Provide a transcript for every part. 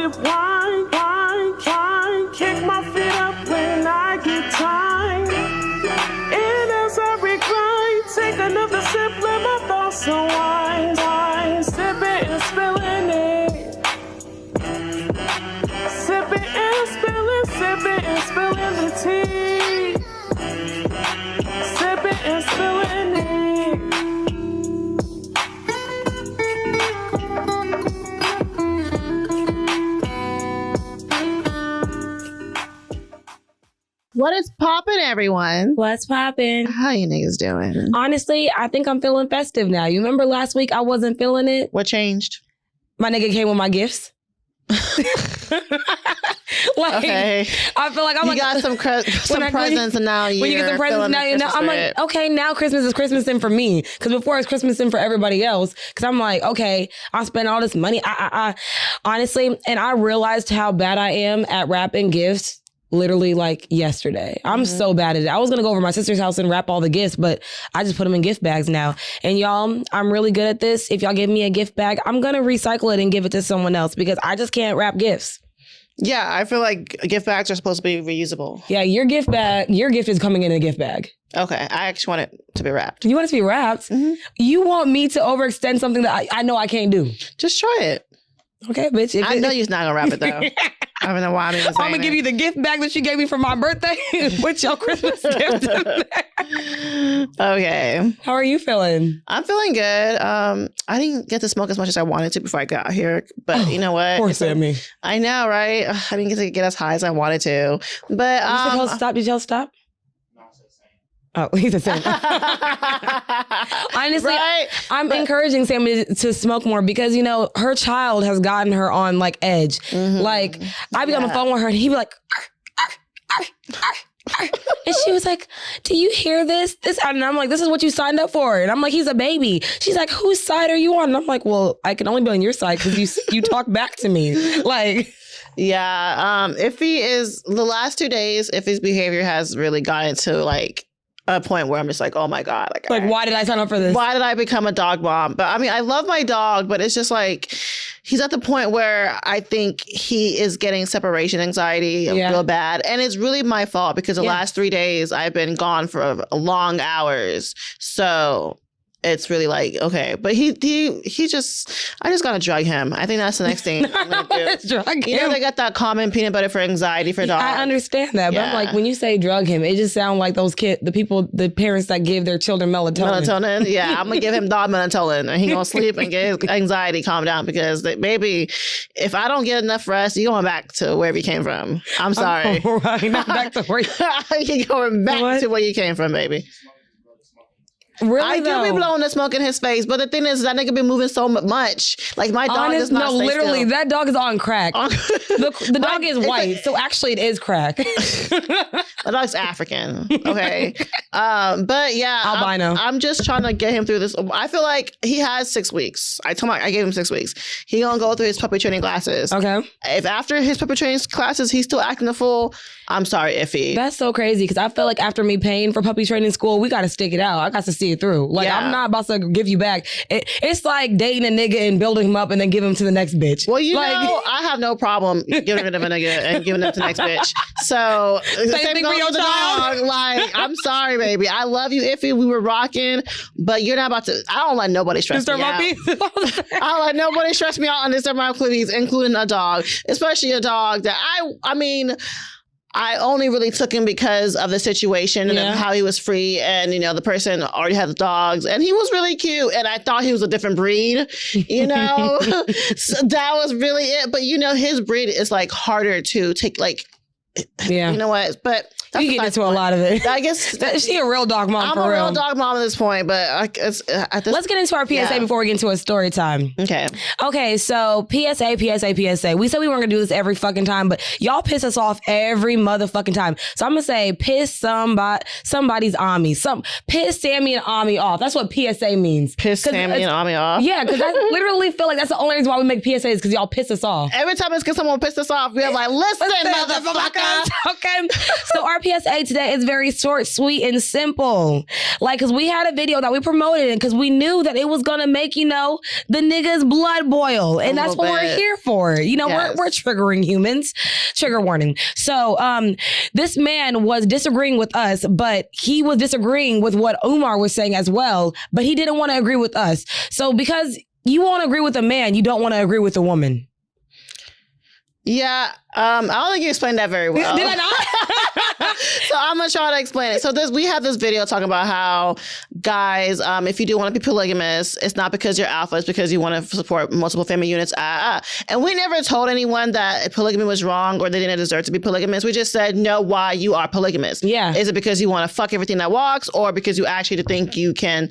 sip wine, wine, wine. Kick my feet up when I get time. And as I recline, take another sip, let my thoughts unwind. Wine, sipping and spilling it. Sipping and spilling the tea. Sipping and spilling it. What is poppin', everyone? What's poppin'? How you niggas doing? Honestly, I think I'm feeling festive now. You remember last week I wasn't feeling it? What changed? My nigga came with my gifts. Okay. I feel like you got some presents and now when you get some presents now I'm like, okay, now Christmas is Christmasing for me, because before it's Christmasing for everybody else, because I'm like, okay, I spent all this money honestly, and I realized how bad I am at wrapping gifts literally like yesterday. I'm so bad at it. I was gonna go over to my sister's house and wrap all the gifts, but I just put them in gift bags now. And y'all, I'm really good at this. If y'all give me a gift bag, I'm gonna recycle it and give it to someone else, because I just can't wrap gifts. Yeah, I feel like gift bags are supposed to be reusable. Yeah, your gift is coming in a gift bag. Okay, I actually want it to be wrapped. You want it to be wrapped? Mm-hmm. You want me to overextend something that I know I can't do? Just try it. Okay, bitch. I know you're not gonna wrap it though. I don't know why I'm even saying I'm gonna give you the gift bag that you gave me for my birthday with your Christmas gift in there. Okay. How are you feeling? I'm feeling good. I didn't get to smoke as much as I wanted to before I got here, but you know what? Poor Sammy. I know, right? I didn't get to get as high as I wanted to. But Did y'all stop? Oh, he's the same. Honestly, right? I'm encouraging Sammy to smoke more, because, you know, her child has gotten her on like edge. Mm-hmm. Like, I'd be on the phone with her and he'd be like, arr, arr, arr, arr. And she was like, do you hear this? And I'm like, this is what you signed up for. And I'm like, he's a baby. She's like, whose side are you on? And I'm like, well, I can only be on your side because you talk back to me. Like... Yeah. If he is, the last 2 days, if his behavior has really gotten to like a point where I'm just like, oh my God. Like why did I sign up for this? Why did I become a dog mom? But I mean, I love my dog, but it's just like, he's at the point where I think he is getting separation anxiety real bad. And it's really my fault, because the last 3 days I've been gone for long hours. So it's really like, okay. But I just gotta drug him. I think that's the next thing I'm gonna do. Drug him. You know, they got that common peanut butter for anxiety for dogs. I understand that, but I'm like, when you say drug him, it just sounds like those the parents that give their children melatonin. Melatonin, yeah. I'm gonna give him dog melatonin, and he gonna sleep and get his anxiety calm down, because maybe if I don't get enough rest, you're going back to wherever you came from. I'm sorry. Not back to where you're going back to where you came from, baby. Really, I do be blowing the smoke in his face, but the thing is, that nigga be moving so much. Like, my dog does not stay literally, still. that dog is on crack. The dog is white, so actually it is crack. The dog's African, okay? But yeah, albino. I'm just trying to get him through this. I feel like he has 6 weeks. I gave him 6 weeks. He gonna go through his puppy training classes. Okay. If after his puppy training classes he's still acting a fool, I'm sorry, Iffy. That's so crazy, because I feel like after me paying for puppy training school, we got to stick it out. I got to see it through. Like, I'm not about to give you back. It's like dating a nigga and building him up and then give him to the next bitch. Well, you know, I have no problem getting rid of a nigga and giving him to the next bitch. So, same thing for your dog. Like, I'm sorry, baby. I love you, Iffy. We were rocking, but you're not about to. I don't let nobody stress me out. I don't let nobody stress me out on this my please, including a dog, especially a dog that I mean, I only really took him because of the situation and of how he was free, and you know, the person already had the dogs and he was really cute, and I thought he was a different breed, you know. So that was really it. But you know, his breed is like harder to take, like, you know what? But you get into a lot of it. I guess she a real dog mom. I'm a real dog mom at this point. But let's get into our PSA before we get into a story time. Okay. So PSA. We said we weren't gonna do this every fucking time, but y'all piss us off every motherfucking time. So I'm gonna say piss somebody's Ami. Piss Sammy and Ami off. That's what PSA means. Piss Sammy and Ami off. Yeah, because I literally feel like that's the only reason why we make PSAs, because y'all piss us off. Every time it's because someone pissed us off, we're like, listen, motherfucker. Okay. So our PSA today is very short, sweet, and simple. Like, because we had a video that we promoted because we knew that it was going to make, the niggas blood boil. And that's what we're here for. We're triggering humans. Trigger warning. So this man was disagreeing with us, but he was disagreeing with what Umar was saying as well. But he didn't want to agree with us. So because you won't agree with a man, you don't want to agree with a woman. Yeah, I don't think you explained that very well. Did I not? So I'm gonna try to explain it. So we have this video talking about how guys, if you do want to be polygamous, it's not because you're alpha, it's because you want to support multiple family units. And we never told anyone that polygamy was wrong or they didn't deserve to be polygamous. We just said, know why you are polygamous. Yeah. Is it because you want to fuck everything that walks, or because you actually think you can,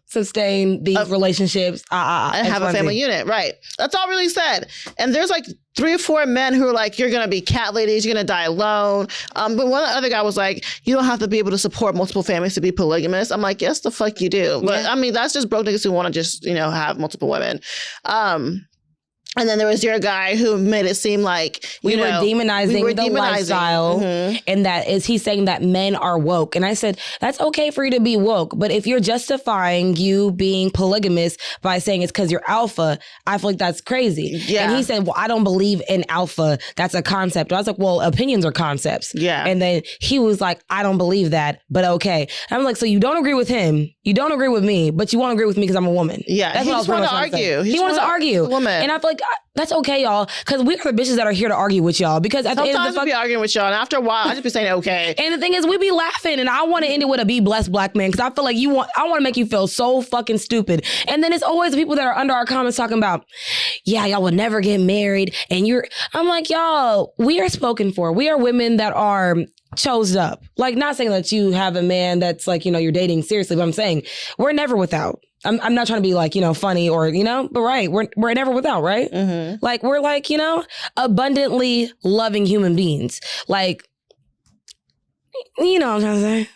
sustain these relationships and have a family unit? Right. That's all really said. And there's like 3 or 4 men who are like, you're going to be cat ladies, you're going to die alone. But one other guy was like, you don't have to be able to support multiple families to be polygamous. I'm like, yes, the fuck you do. But I mean, that's just broke niggas who want to just, have multiple women. And then there was your guy who made it seem like we were demonizing the lifestyle, and that is he's saying that men are woke. And I said, that's okay for you to be woke, but if you're justifying you being polygamous by saying it's because you're alpha, I feel like that's crazy. Yeah. And he said, well, I don't believe in alpha. That's a concept. I was like, well, opinions are concepts. Yeah. And then he was like, I don't believe that, but okay. And I'm like, so you don't agree with him, you don't agree with me, but you want to agree with me because I'm a woman. Yeah. That's he what just wanted to argue. He wanted to argue. Woman. And I feel like that's okay, y'all, because we are the bitches that are here to argue with y'all. Because at the end of the we be arguing with y'all, and after a while, I just be saying okay. And the thing is, we be laughing, and I want to end it with a be blessed black man, because I feel like I want to make you feel so fucking stupid. And then it's always the people that are under our comments talking about, yeah, y'all would never get married, and I'm like, y'all, we are spoken for. We are women that are chose up. Like, not saying that you have a man that's like, you're dating seriously, but I'm saying we're never without. I'm not trying to be like, funny or, but right. We're never without, right? Mm-hmm. Like, we're like, abundantly loving human beings. Like, you know what I'm trying to say?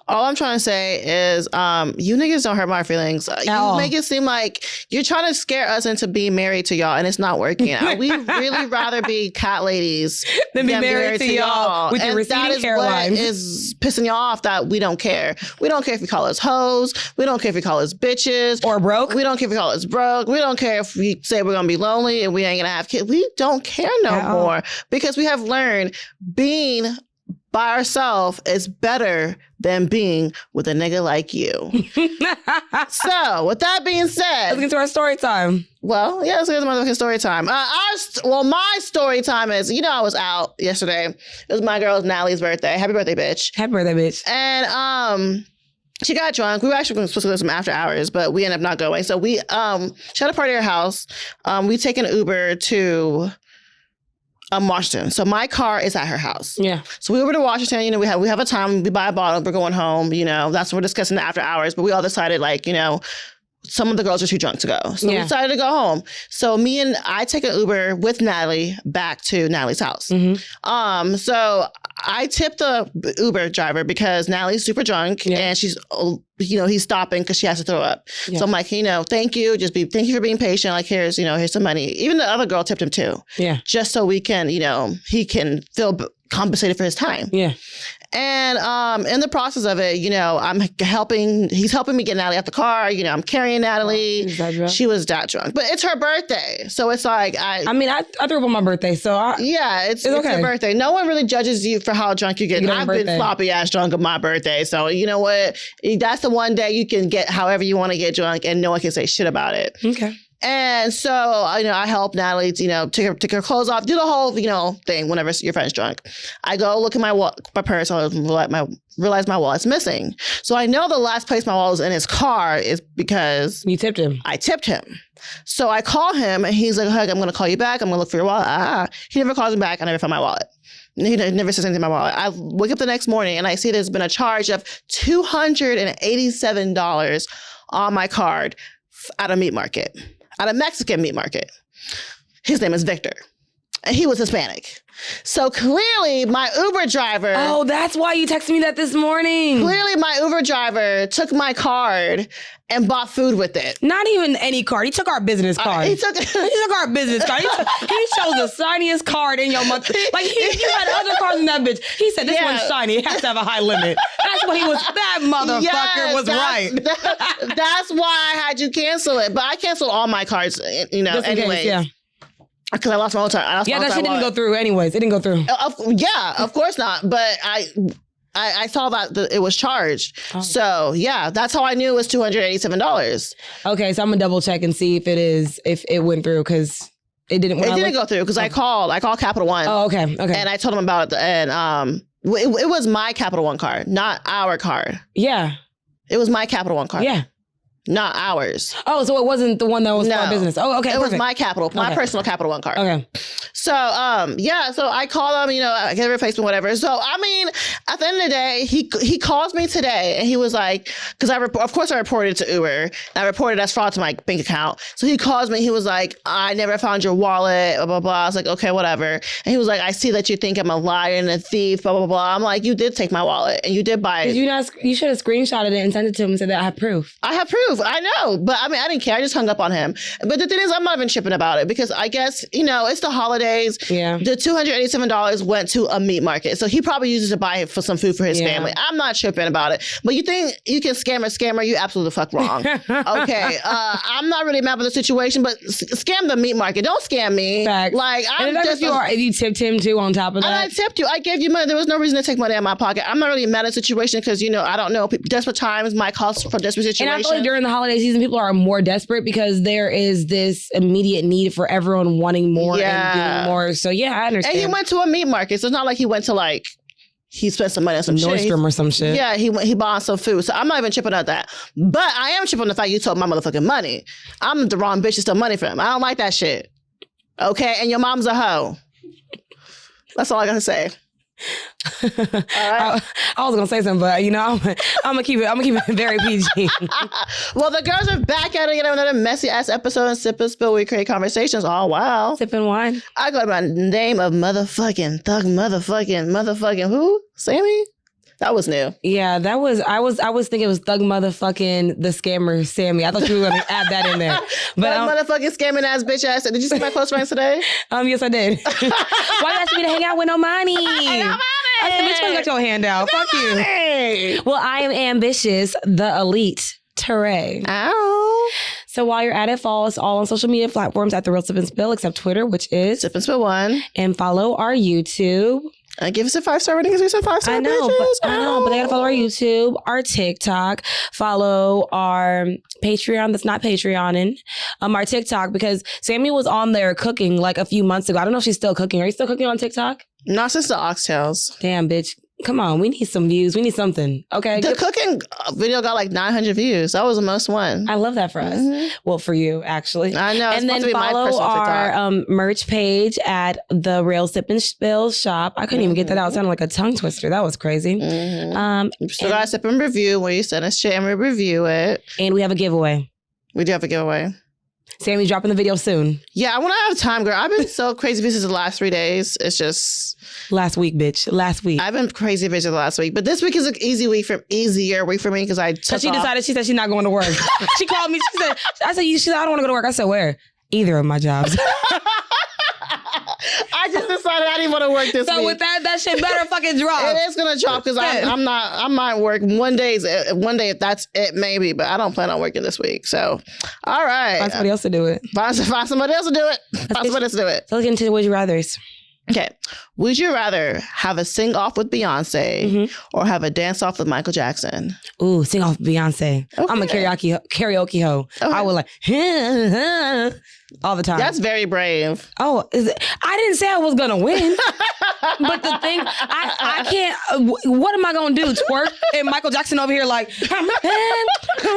All I'm trying to say is you niggas don't hurt my feelings. You make it seem like you're trying to scare us into being married to y'all, and it's not working. We really rather be cat ladies than be married to y'all with your receding hairline. What is pissing y'all off that we don't care. We don't care if you call us hoes. We don't care if you call us bitches. Or broke. We don't care if you call us broke. We don't care if we say we're going to be lonely and we ain't going to have kids. We don't care no more because we have learned being by ourselves is better than being with a nigga like you. So, with that being said, let's get to our story time. Well, yeah, let's get to my story time. My story time is, I was out yesterday. It was my girl Natalie's birthday. Happy birthday, bitch. Happy birthday, bitch. And she got drunk. We were actually supposed to go to some after hours, but we ended up not going. So we she had a party at her house. We take an Uber to Washington. So my car is at her house. Yeah. So we were to Washington, we have a time, we buy a bottle, we're going home, that's what we're discussing the after hours. But we all decided some of the girls are too drunk to go. So we decided to go home. So I take an Uber with Natalie back to Natalie's house. Mm-hmm. So I tipped the Uber driver because Natalie's super drunk and she's, he's stopping because she has to throw up. Yeah. So I'm like, thank you. Thank you for being patient. Like, here's some money. Even the other girl tipped him too. Yeah. Just so we can, he can feel compensated for his time. Yeah. And in the process of it, he's helping me get Natalie out the car. I'm carrying Natalie. She was that drunk. But it's her birthday. So it's like, I threw up on my birthday. So it's okay. Her birthday. No one really judges you for how drunk you get. I've been sloppy ass drunk on my birthday. So you know what? That's the one day you can get however you want to get drunk and no one can say shit about it. Okay. And so, I help Natalie, take her clothes off, do the whole, thing whenever your friend's drunk. I go look at my purse, I realize my wallet's missing. So I know the last place my wallet was in his car is because... You tipped him. I tipped him. So I call him and he's like, "Hug, I'm going to call you back. I'm going to look for your wallet." He never calls me back. I never found my wallet. He never says anything about my wallet. I wake up the next morning and I see there's been a charge of $287 on my card at a meat market. At a Mexican meat market. His name is Victor. and he was Hispanic. So clearly my Uber driver... Oh, that's why you texted me that this morning. Clearly my Uber driver took my card and bought food with it. Not even any card. He took our business card. He took our business card. He chose the shiniest card in your month. Like, you had other cards in that bitch. He said, this one's shiny. It has to have a high limit. That's what he was... That motherfucker was right. That's why I had you cancel it. But I canceled all my cards, anyways. Yeah. Because I lost my whole time. That shit didn't go through anyways. It didn't go through. Of course not. But I saw that it was charged. Oh. So yeah, that's how I knew it was $287. Okay, so I'm gonna double check and see if it went through because it didn't. It didn't go through because I called Capital One. Oh, okay. And I told them about it, and it was my Capital One card, not our card. Yeah. It was my Capital One card. Yeah. Not ours. Oh, so it wasn't the one that was for our business. Oh, okay. It was my personal Capital One card. Okay. So, so I call him, I get a replacement, whatever. So, I mean, at the end of the day, he calls me today and he was like, because of course I reported to Uber and I reported as fraud to my bank account. So he calls me, he was like, I never found your wallet, blah, blah, blah. I was like, okay, whatever. And he was like, I see that you think I'm a liar and a thief, blah, blah, blah. I'm like, you did take my wallet and you did buy it. You should have screenshotted it and sent it to him and said that I have proof. I have proof. I know. But I mean, I didn't care. I just hung up on him. But the thing is, I'm not even tripping about it because I guess, it's the holidays. Yeah. The $287 went to a meat market. So he probably uses it to buy for some food for his family. I'm not tripping about it. But you think you can scam a scammer, you absolutely fuck wrong. Okay. I'm not really mad about the situation, but scam the meat market. Don't scam me. Facts. Like, I'm just... If you tipped him too on top of that. And I tipped you. I gave you money. There was no reason to take money out of my pocket. I'm not really mad at the situation because, I don't know. Desperate times might call for desperate situations. And I feel like during the holiday season, people are more desperate because there is this immediate need for everyone wanting more and doing more. So yeah, I understand. And he went to a meat market, so it's not like he went to he spent some money on some Nordstrom or some shit. Yeah, he bought some food. So I'm not even tripping at that. But I am tripping on the fact you took my motherfucking money. I'm the wrong bitch to steal money from him. I don't like that shit. Okay, and your mom's a hoe. That's all I gotta say. All right. I was gonna say something, but I'm gonna keep it very PG. Well, the girls are back at it again, another messy ass episode of Sip and Spill. We create conversations. Oh wow, sipping wine. I go by the name of motherfucking thug, motherfucking who? Sammy. That was new. Yeah, that was. I was thinking it was thug motherfucking the scammer Sammy. I thought you were gonna add that in there. But motherfucking scamming ass bitch ass. Did you see my close friends today? Yes, I did. Why you asking me to hang out with no money? I said, bitch, you got your hand out. Fuck you. Well, I am ambitious, the elite. Teray. Ow. So while you're at it, follow us all on social media platforms at The Real Sip and Spill, except Twitter, which is Sip and Spill 1. And follow our YouTube. Give us a 5-star rating because we said 5-star. I know, but they gotta follow our YouTube, our TikTok, follow our Patreon that's not Patreoning, our TikTok, because Sammy was on there cooking like a few months ago. I don't know if she's still cooking. Are you still cooking on TikTok? Not since the oxtails. Damn, bitch. Come on, we need some views. We need something. Okay. The cooking video got like 900 views. That was the most one. I love that for us. Mm-hmm. Well, for you, actually. I know. And then follow our merch page at The Real Sip and Spill Shop. I couldn't even get that out. It sounded like a tongue twister. That was crazy. Mm-hmm. So got a sip and review where you send us shit and we review it. And we have a giveaway. We do have a giveaway. Sammy's dropping the video soon. Yeah, when I have time, girl. I've been so crazy busy the last 3 days. It's just... Last week, bitch. Last week. I've been crazy busy the last week. But this week is an easier week for me because I took she said she's not going to work. She called me. She said, I don't want to go to work. I said, where? Either of my jobs. I just decided I didn't want to work this week. So with that shit better fucking drop. It is gonna drop because I might work one day if that's it maybe, but I don't plan on working this week. So, all right, find somebody else to do it. Find somebody else to do it. Find somebody else to do it. So let's get into the would you rather's. Okay, would you rather have a sing off with Beyonce or have a dance off with Michael Jackson? Ooh, sing off with Beyonce. Okay. I'm a karaoke hoe. Okay. I would like all the time. That's very brave. Oh, I didn't say I was gonna win, but the thing I can't. What am I gonna do? Twerk and Michael Jackson over here like that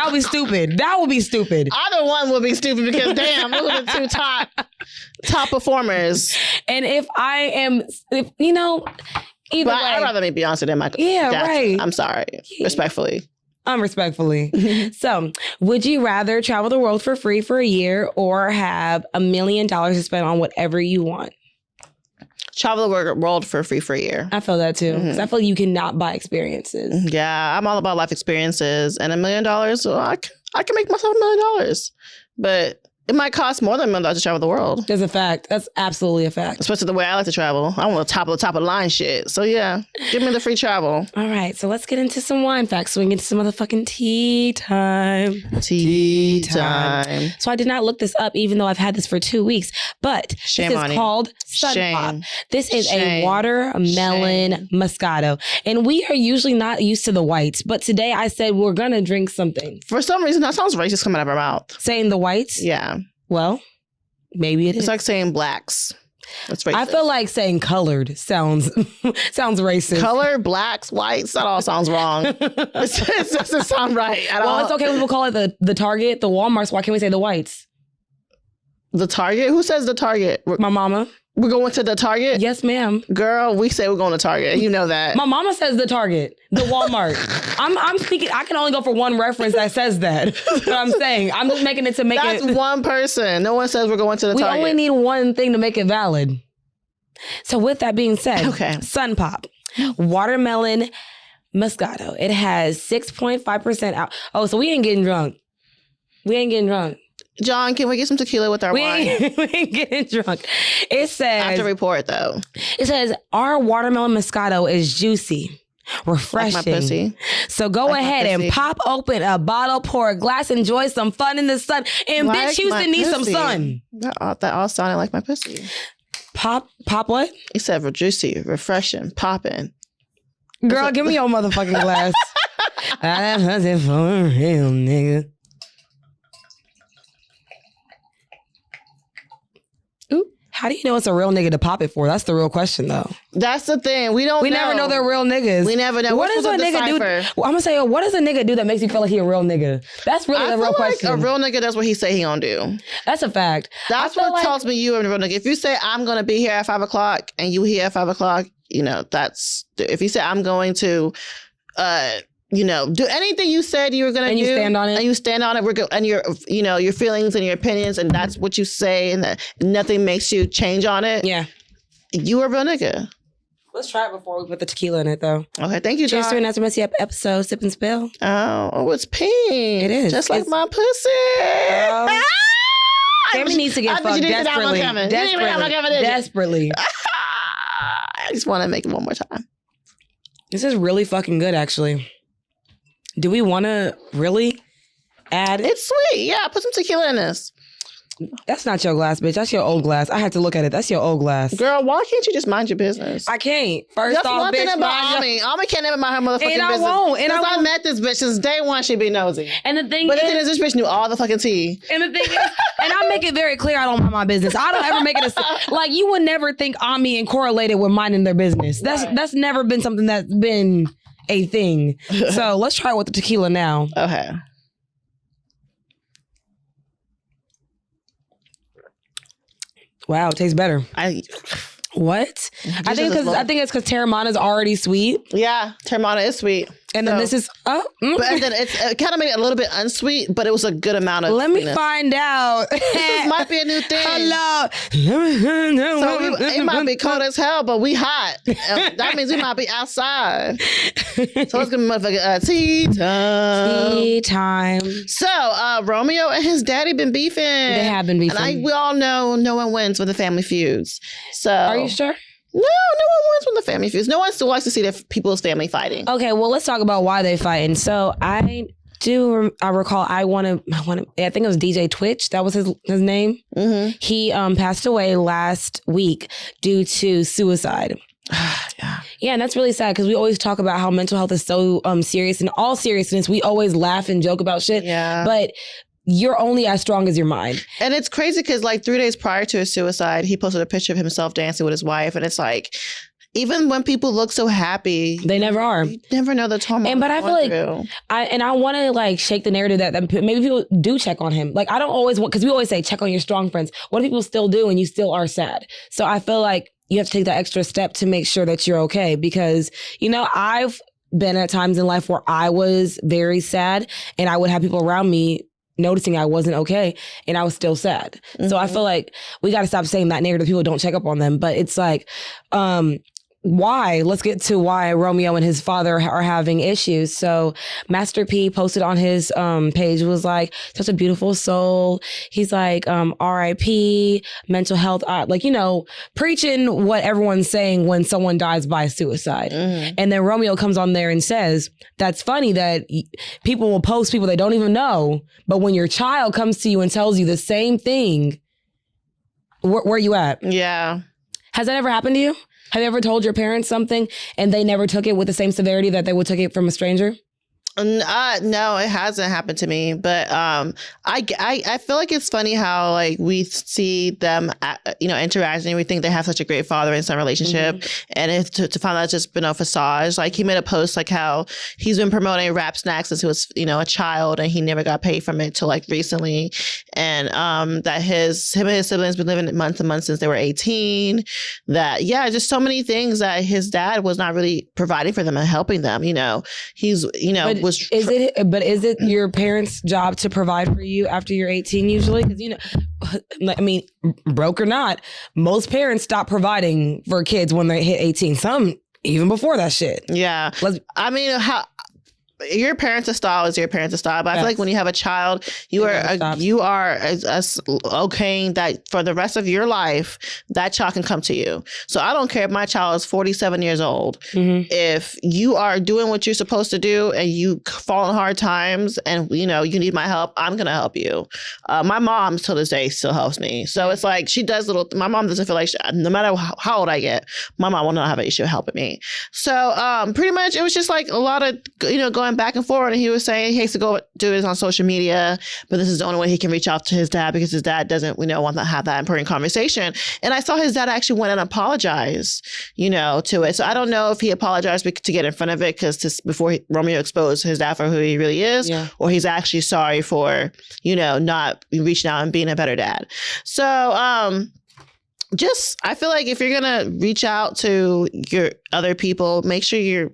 would be stupid. That would be stupid. Either one would be stupid because damn, those are the two top performers. And either but way, I'd rather meet Beyonce than Michael Jackson. Right. I'm sorry, respectfully. Unrespectfully. So, would you rather travel the world for free for a year or have $1 million to spend on whatever you want? Travel the world for free for a year. I feel that too. Because I feel you cannot buy experiences. Yeah, I'm all about life experiences. And $1 million, well, I can make myself $1 million. But it might cost more than $1 million to travel the world. That's a fact. That's absolutely a fact. Especially the way I like to travel. I want the top of the line shit. So yeah, give me the free travel. All right, so let's get into some wine facts so we can get to some motherfucking tea time. Tea time. So I did not look this up, even though I've had this for 2 weeks. But Shame this on is you. called Sun Shame. Pop. This is Shame. a watermelon Moscato. And we are usually not used to the whites. But today I said we're going to drink something. For some reason, that sounds racist coming out of our mouth. Saying the whites? Yeah. Well, maybe it is. It's like saying blacks. That's racist. I feel like saying colored sounds racist. Color, blacks, whites, that all sounds wrong. It doesn't sound right at all. Well, it's okay when people call it the Target, the Walmart, so why can't we say the whites? The Target? Who says the Target? My mama. We're going to the Target? Yes, ma'am. Girl, we say we're going to Target. You know that. My mama says the Target, the Walmart. I'm speaking, I can only go for one reference that says that. But I'm saying, I'm just making it to make That's it. one person. No one says we're going to the Target. We only need one thing to make it valid. So with that being said, Okay. Sun Pop, watermelon Moscato. It has 6.5% out. Oh, so we ain't getting drunk. John, can we get some tequila with our wine? We ain't getting drunk. It says, I have to report, though. It says, our watermelon Moscato is juicy, refreshing. Like my pussy. So go Like my ahead and pussy. pop open a bottle, pour a glass, enjoy some fun in the sun. And Like bitch, Houston my needs some pussy. sun. That all sounded like my pussy. Pop what? He said juicy, refreshing, popping. Girl, give me your motherfucking glass. I'm hunting for a real nigga. Ooh, how do you know it's a real nigga to pop it for? That's the real question, though. That's the thing. We never know they're real niggas. We never know. What We're does a supposed to nigga do? decipher. I'm gonna say, what does a nigga do that makes you feel like he a real nigga? That's really I the feel real like question. a real nigga does what he say he gonna do. That's a fact. That's I feel what like- tells me you are a real nigga. If you say I'm gonna be here at 5 o'clock and you here at 5 o'clock, you know, that's if you say I'm going to you know, do anything you said you were gonna And do. you stand on it. And you stand on it. We're good. And your you know, your feelings and your opinions, and that's what you say, and that nothing makes you change on it. Yeah. You a real nigga. Let's try it before we put the tequila in it, though. Okay, thank you, Cheers John. to another messy episode, Sip and Spill. Oh, it's pink. It is. Just like It's- my pussy. Girl. Sammy needs to get fucked desperately. Desperately. I just want to make it one more time. This is really fucking good, actually. Do we want to really add it? It's sweet. Yeah, put some tequila in this. That's not your glass, bitch. That's your old glass. I had to look at it. That's your old glass. Girl, why can't you just mind your business? I can't. First That's off, one thing bitch, about mind Ami. Ami can't never mind her motherfucking And I business. won't, and I Since I won't. met this bitch, since day one, she be nosy. And the thing But the is, thing is, this bitch knew all the fucking tea. and the thing is, and I make it very clear I don't mind my business. I don't ever make it like you would never think Ami and correlated with minding their business. That's never been something that's been a thing. So let's try it with the tequila now. Okay. Wow, it tastes better. I What? I think just love- it's because Terramana is already sweet, yeah, Termana is sweet. and then So- this is But then it kind of made it a little bit unsweet, but it was a good amount of Let me sweetness. find out. This might be a new thing. Hello. So it might be cold as hell, but we hot. That means we might be outside. So let's give a motherfucking tea time. Tea time. So Romeo and his daddy been beefing. They have been beefing. And we all know no one wins when the family feuds. So Are you sure? No one wins when the family feuds. No one still likes to see their people's family fighting. Okay, well, let's talk about why they fighting. So I recall I think it was DJ Twitch. That was his name. Mm-hmm. He passed away last week due to suicide. Yeah, and that's really sad because we always talk about how mental health is so serious. In all seriousness, we always laugh and joke about shit. Yeah. But you're only as strong as your mind. And it's crazy because like 3 days prior to his suicide, he posted a picture of himself dancing with his wife. And it's like, even when people look so happy, They never are. you never know the trauma. And but I feel like I want to like shake the narrative that maybe people do check on him. Like I don't always want, because we always say check on your strong friends. What if people still do and you still are sad? So I feel like you have to take that extra step to make sure that you're okay, because you know I've been at times in life where I was very sad and I would have people around me noticing I wasn't okay and I was still sad. Mm-hmm. So I feel like we got to stop saying that narrative. People don't check up on them. But it's like, why? Let's get to why Romeo and his father are having issues. So Master P posted on his page, was like, such a beautiful soul. He's like, RIP, mental health, like, you know, preaching what everyone's saying when someone dies by suicide. Mm-hmm. And then Romeo comes on there and says, that's funny that people will post people they don't even know, but when your child comes to you and tells you the same thing, where you at? Yeah. Has that ever happened to you? Have you ever told your parents something and they never took it with the same severity that they would take it from a stranger? No, it hasn't happened to me. But I feel like it's funny how like we see them, interacting. And we think they have such a great father and son relationship, and it's to find out it's just been a facade. Like he made a post like how he's been promoting rap snacks since he was a child, and he never got paid from it till like recently, and that him and his siblings been living months and months since they were 18. That just so many things that his dad was not really providing for them and helping them. He's Is it your parents' job to provide for you after you're 18 usually? Because, I mean, broke or not, most parents stop providing for kids when they hit 18. Some even before that shit. Yeah. Your parents' style is your parents' style, but I feel like when you have a child, you are okaying that for the rest of your life, that child can come to you. So I don't care if my child is 47 years old. Mm-hmm. If you are doing what you're supposed to do and you fall in hard times and you need my help, I'm gonna help you. My mom till this day still helps me. So it's like my mom doesn't feel like no matter how old I get, my mom will not have an issue helping me. So pretty much it was just like a lot of going back and forth, and he was saying he has to go do this on social media, but this is the only way he can reach out to his dad because his dad doesn't want to have that important conversation. And I saw his dad actually went and apologized to it. So I don't know if he apologized to get in front of it before Romeo exposed his dad for who he really is, or he's actually sorry for not reaching out and being a better dad. So I feel like if you're gonna reach out to your other people, make sure your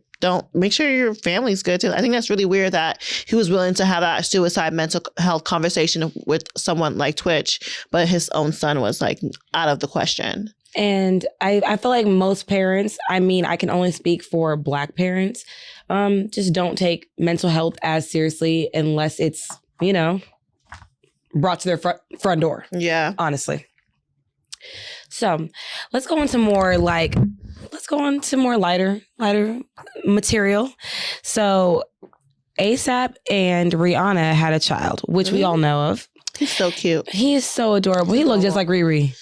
family's good too. I think that's really weird that he was willing to have that suicide mental health conversation with someone like Twitch, but his own son was like out of the question. And I feel like most parents, I can only speak for Black parents, just don't take mental health as seriously unless it's, brought to their front door. Yeah. Honestly. So let's go into more lighter material. So ASAP and Rihanna had a child, which we all know of. He's so cute. He is so adorable. He looks just like Riri.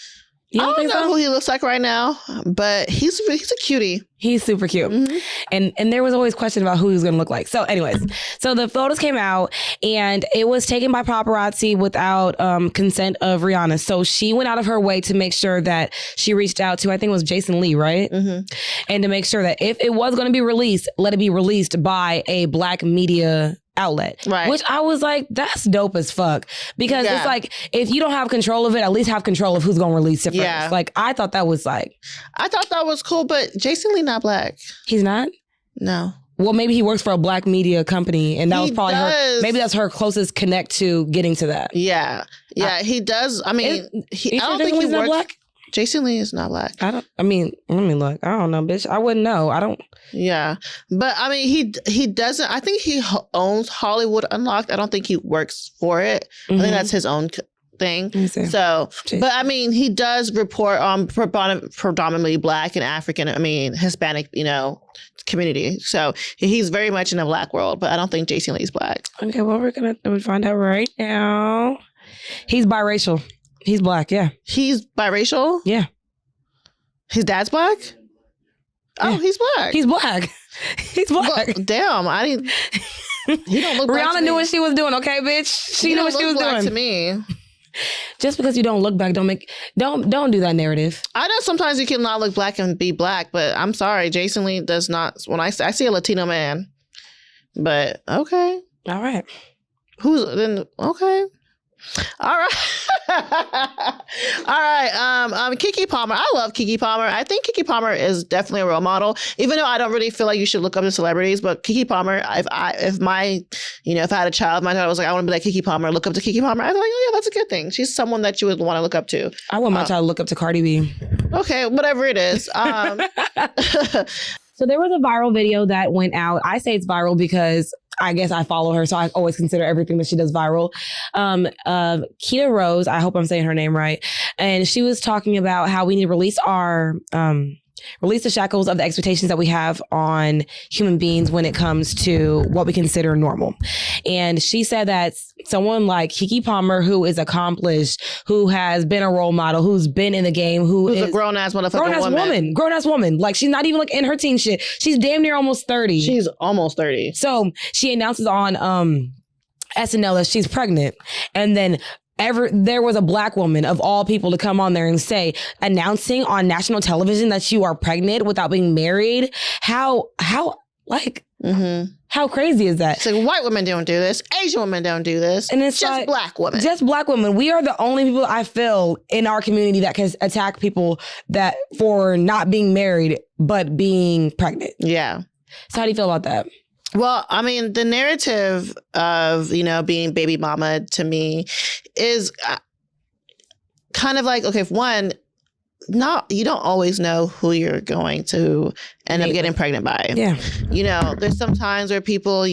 I don't know who he looks like right now, but he's a cutie. He's super cute. Mm-hmm. And there was always question about who he was going to look like. So anyways, so the photos came out and it was taken by paparazzi without consent of Rihanna. So she went out of her way to make sure that she reached out to, I think it was Jason Lee, right? Mm-hmm. And to make sure that if it was going to be released, let it be released by a Black media outlet. Right. Which I was like, that's dope as fuck. Because it's like, if you don't have control of it, at least have control of who's going to release it first. Like, I thought that was cool, but Jason Lee not Black. He's not? No. Well, maybe he works for a Black media company, and that was probably maybe that's her closest connect to getting to that. Yeah. Yeah, he does. I mean, I don't think he works. Black? Jason Lee is not Black. Let me look. I don't know, bitch. I wouldn't know. I don't. Yeah. But I mean, he doesn't, I think he owns Hollywood Unlocked. I don't think he works for it. Mm-hmm. I think that's his own thing. So, but I mean, he does report on predominantly Black and African, Hispanic, community. So he's very much in the Black world, but I don't think Jason Lee's Black. Okay, well, we're going to find out right now. He's biracial. He's Black, yeah. He's biracial? Yeah. His dad's Black? Oh, he's Black. He's Black. He's Black. Well, damn, I didn't. He don't look Black. Rihanna knew what she was doing, okay, bitch? She knew what she was doing. To me. Just because you don't look Black, don't do that narrative. I know sometimes you can not look Black and be Black, but I'm sorry, Jason Lee does not. When I see a Latino man, but okay, all right. Who's then? Okay. All right. All right. Keke Palmer. I love Keke Palmer. I think Keke Palmer is definitely a role model, even though I don't really feel like you should look up to celebrities. But Keke Palmer, if I had a child, my child was like, I want to be like Keke Palmer, look up to Keke Palmer. I was like, oh yeah, that's a good thing. She's someone that you would want to look up to. I want my child to look up to Cardi B. Okay, whatever it is. So there was a viral video that went out. I say it's viral because I guess I follow her, so I always consider everything that she does viral. Keita Rose, I hope I'm saying her name right, and she was talking about how we need to release the shackles of the expectations that we have on human beings when it comes to what we consider normal. And she said that someone like Keke Palmer, who is accomplished, who has been a role model, who's been in the game, who's a grown-ass motherfucking grown-ass woman. Like, she's not even like in her teen shit. She's damn near almost 30. She's almost 30. So she announces on SNL that she's pregnant. And then there was a black woman of all people to come on there and say, announcing on national television that you are pregnant without being married. How crazy is that? It's like, white women don't do this. Asian women don't do this. And it's just like, black women. Just black women. We are the only people I feel in our community that can attack people that for not being married, but being pregnant. Yeah. So how do you feel about that? Well, I mean, the narrative of, being baby mama to me is kind of like, okay, if one, you don't always know who you're going to end up getting pregnant by. Yeah. There's some times where people,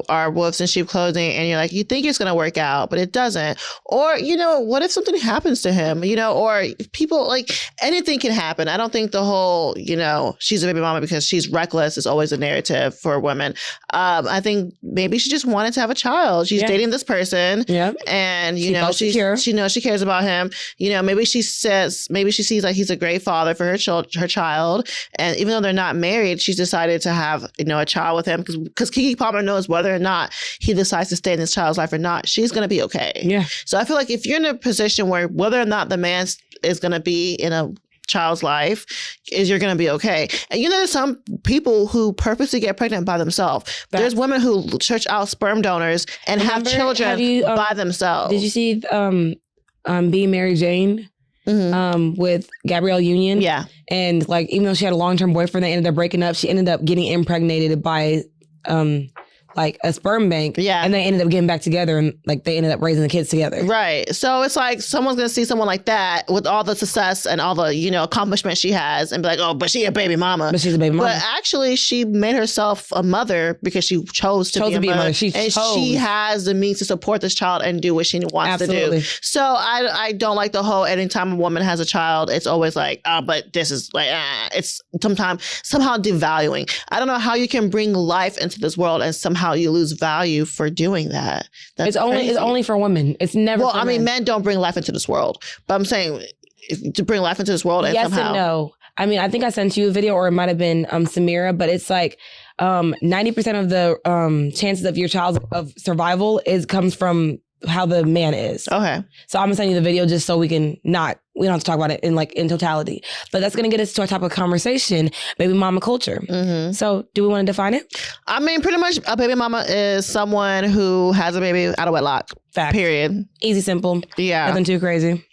are wolves in sheep clothing and you're like, you think it's going to work out, but it doesn't. Or, what if something happens to him, or people, like, anything can happen. I don't think the whole, she's a baby mama because she's reckless is always a narrative for women. I think maybe she just wanted to have a child. She's dating this person. Yeah. And, she knows she cares about him. Maybe she sees like he's a great father for her child. And even though they're not married, she's decided to have, a child with him because Keke Palmer knows whether or not he decides to stay in this child's life or not, she's going to be okay. Yeah. So I feel like if you're in a position where whether or not the man is going to be in a child's life, you're going to be okay. And there's some people who purposely get pregnant by themselves. There's women who search out sperm donors and have children by themselves. Did you see Being Mary Jane? Mm-hmm. With Gabrielle Union. Yeah. And like, even though she had a long-term boyfriend, they ended up breaking up. She ended up getting impregnated by like a sperm bank. Yeah. And they ended up getting back together and like they ended up raising the kids together. Right. So it's like someone's going to see someone like that with all the success and all the, accomplishment she has and be like, oh, but she's a baby mama. But she's a baby mama. But actually she made herself a mother because she chose to be a mother. She has the means to support this child and do what she wants to do. So I don't like the whole, anytime a woman has a child, it's always like, but this is like, it's sometimes somehow devaluing. I don't know how you can bring life into this world and somehow you lose value for doing that. It's only for women. It's never. Well, for I mean, men don't bring life into this world. But I'm saying to bring life into this world, and yes somehow. And no. I mean, I think I sent you a video, or it might have been Samira, but it's like 90% of the chances of your child's of survival comes from how the man is. Okay. So I'm gonna send you the video just so we don't have to talk about it in totality. But that's gonna get us to our type of conversation, baby mama culture. Mm-hmm. So do we want to define it? I mean, pretty much a baby mama is someone who has a baby out of wedlock. Fact. Period. Easy, simple. Yeah. Nothing too crazy.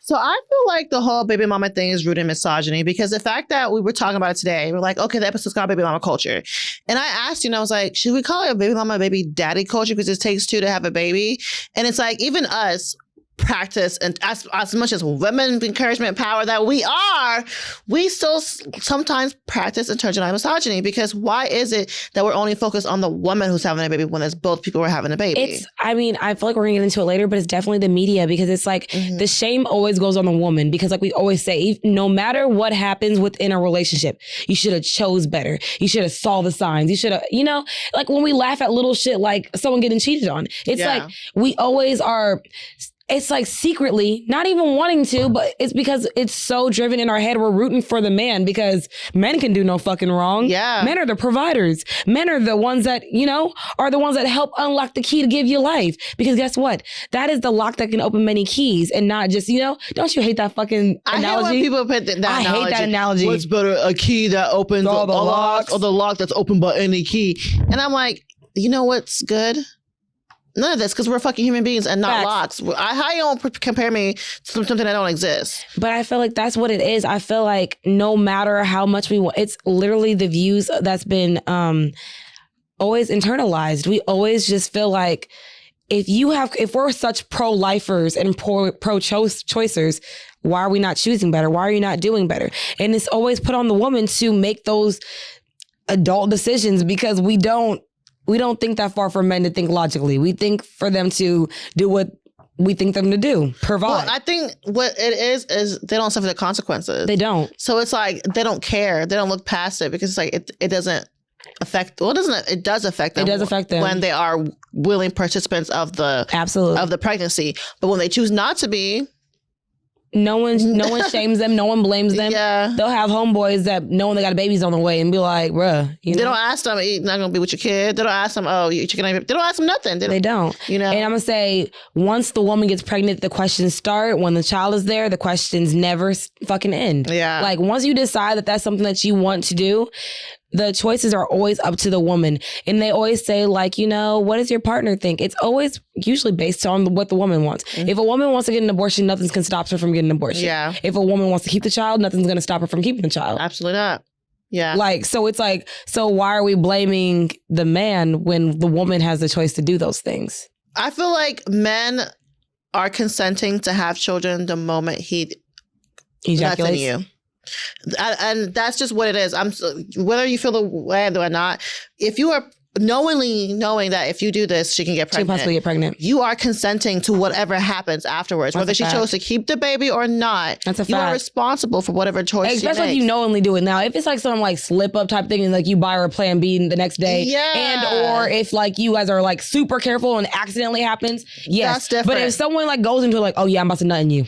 So I feel like the whole baby mama thing is rooted in misogyny because the fact that we were talking about it today, we're like, okay, the episode's called baby mama culture. And I asked I was like, should we call it a baby mama, baby daddy culture because it takes two to have a baby? And it's like, even us practice, and as much as women's encouragement power that we are, we still sometimes practice and turn on misogyny because why is it that we're only focused on the woman who's having a baby when it's both people who are having a baby? I feel like we're gonna get into it later, but it's definitely the media because it's like the shame always goes on the woman because like we always say, no matter what happens within a relationship, you should have chose better. You should have saw the signs. You should have, like when we laugh at little shit like someone getting cheated on, it's like we always are. It's like secretly, not even wanting to, but it's because it's so driven in our head. We're rooting for the man because men can do no fucking wrong. Yeah. Men are the providers. Men are the ones that, are the ones that help unlock the key to give you life. Because guess what? That is the lock that can open many keys and not just, don't you hate that fucking analogy? I hate when people put that analogy. I hate that analogy. What's better, a key that opens all the locks or the lock that's open by any key? And I'm like, you know what's good? none of this because we're fucking human beings and not Facts. lots. How you don't compare me to something that don't exist? But I feel like that's what it is. I feel like no matter how much we want, it's literally the views that's been always internalized. We always just feel like if we're such pro-lifers and pro-choicers, why are we not choosing better? Why are you not doing better? And it's always put on the woman to make those adult decisions because we don't think that far for men to think logically. We think for them to do what we think them to do, provide. Well, I think what it is they don't suffer the consequences. They don't. So it's like they don't care. They don't look past it because it's like it doesn't affect. Well, it does affect them. It does affect them when they are willing participants of the pregnancy. But when they choose not to be. No one shames them. No one blames them. Yeah. They'll have homeboys that know when they got a baby's on the way and be like, bruh. They don't ask them, you're not going to be with your kid. They don't ask them, oh, you chicken. They don't ask them nothing. They don't. You know? And I'm going to say, once the woman gets pregnant, the questions start. When the child is there, the questions never fucking end. Yeah. Like, once you decide that that's something that you want to do, the choices are always up to the woman. And they always say, like, what does your partner think? It's always usually based on what the woman wants. Mm-hmm. If a woman wants to get an abortion, nothing's going to stop her from getting an abortion. Yeah. If a woman wants to keep the child, nothing's going to stop her from keeping the child. Absolutely not. Yeah. Like, so it's like, so why are we blaming the man when the woman has the choice to do those things? I feel like men are consenting to have children the moment he ejaculates you. And that's just what it is. Whether you feel the way I do or not, if you are knowing that if you do this, she can get pregnant. She can possibly get pregnant. You are consenting to whatever happens afterwards. That's whether she chose to keep the baby or not. That's a fact. You are responsible for whatever choice she makes. Especially if you knowingly do it. Now, if it's like some like slip up type thing and like you buy her a plan B the next day. Yeah. And or if like you guys are like super careful and accidentally happens. Yes. That's different. But if someone like goes into like, oh yeah, I'm about to nut in you.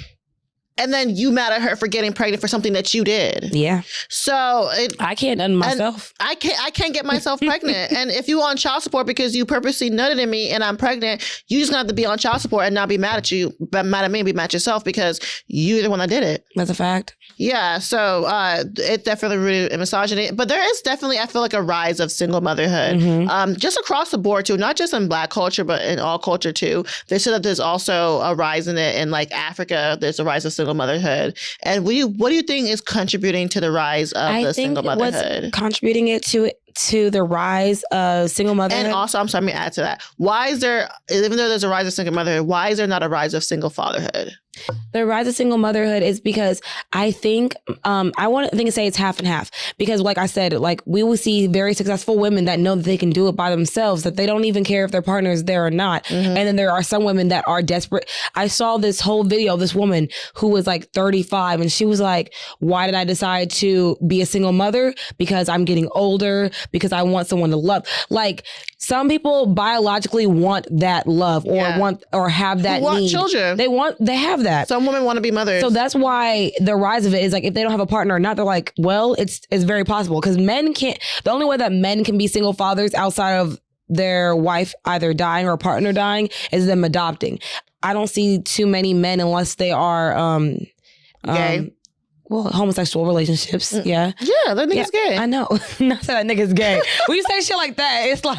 And then you mad at her for getting pregnant for something that you did. Yeah. So I can't nut myself. I can't get myself pregnant. And if you on child support because you purposely nutted in me and I'm pregnant, you just gonna have to be on child support and not be mad at you, but mad at me and be mad at yourself because you're the one that did it. That's a fact. Yeah. So it definitely rooted in misogyny. But there is definitely, I feel like, a rise of single motherhood. Mm-hmm. Just across the board too, not just in Black culture, but in all culture too. They said that there's also a rise in it in like Africa. There's a rise of single motherhood. And what do you think is contributing to the rise of the single motherhood? What's contributing it to the rise of single motherhood? And also, I'm sorry, let me add to that. Why is there, even though there's a rise of single motherhood, why is there not a rise of single fatherhood? The rise of single motherhood is because I think, I want to say it's half and half. Because like I said, like we will see very successful women that know that they can do it by themselves, that they don't even care if their partner is there or not. Mm-hmm. And then there are some women that are desperate. I saw this whole video of this woman who was like 35 and she was like, why did I decide to be a single mother? Because I'm getting older, because I want someone to love. Like some people biologically want that love or have that need. Children. They have that. Some women want to be mothers. So that's why the rise of it is like if they don't have a partner or not, they're like, well, it's very possible because men can't. The only way that men can be single fathers outside of their wife either dying or a partner dying is them adopting. I don't see too many men unless they are gay. Well, homosexual relationships, yeah. Yeah, that nigga's gay. I know. Not that nigga's gay. When you say shit like that, it's like...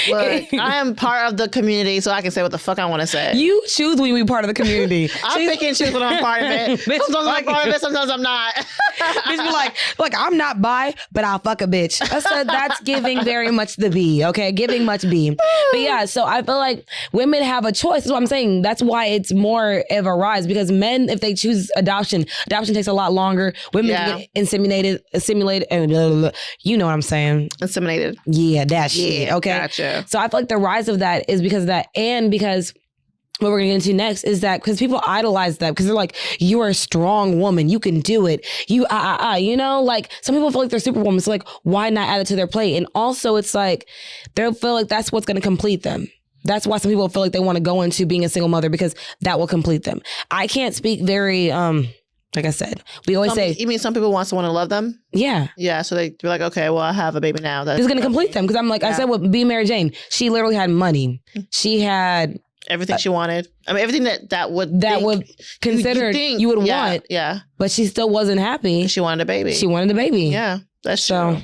Look, I am part of the community, so I can say what the fuck I want to say. You choose when you be part of the community. I'm pick and choose when I'm part of it. Sometimes I'm part of it, sometimes I'm not. Bitch be like, I'm not bi, but I'll fuck a bitch. I said that's giving very much the B, okay? Giving much B. But yeah, so I feel like women have a choice. That's what I'm saying. That's why it's more of a rise because men, if they choose adoption takes a lot longer. Women get assimilated, and you know what I'm saying. Inseminated. Yeah, that shit. Yeah, okay. Gotcha. So I feel like the rise of that is because of that, and because what we're going to get into next is that because people idolize that because they're like, you're a strong woman, you can do it. You know, like some people feel like they're superwoman. So like, why not add it to their plate? And also, it's like they feel like that's what's going to complete them. That's why some people feel like they want to go into being a single mother because that will complete them. I can't speak very. Like I said, we always say... You mean some people want someone to love them? Yeah. Yeah, so they're like, okay, well, I have a baby now. It's going to complete them. Because I'm like, I said with B. Mary Jane, she literally had money. She had... Everything she wanted. I mean, everything that would consider you would want. Yeah. But she still wasn't happy. She wanted a baby. She wanted a baby. Yeah. That's true.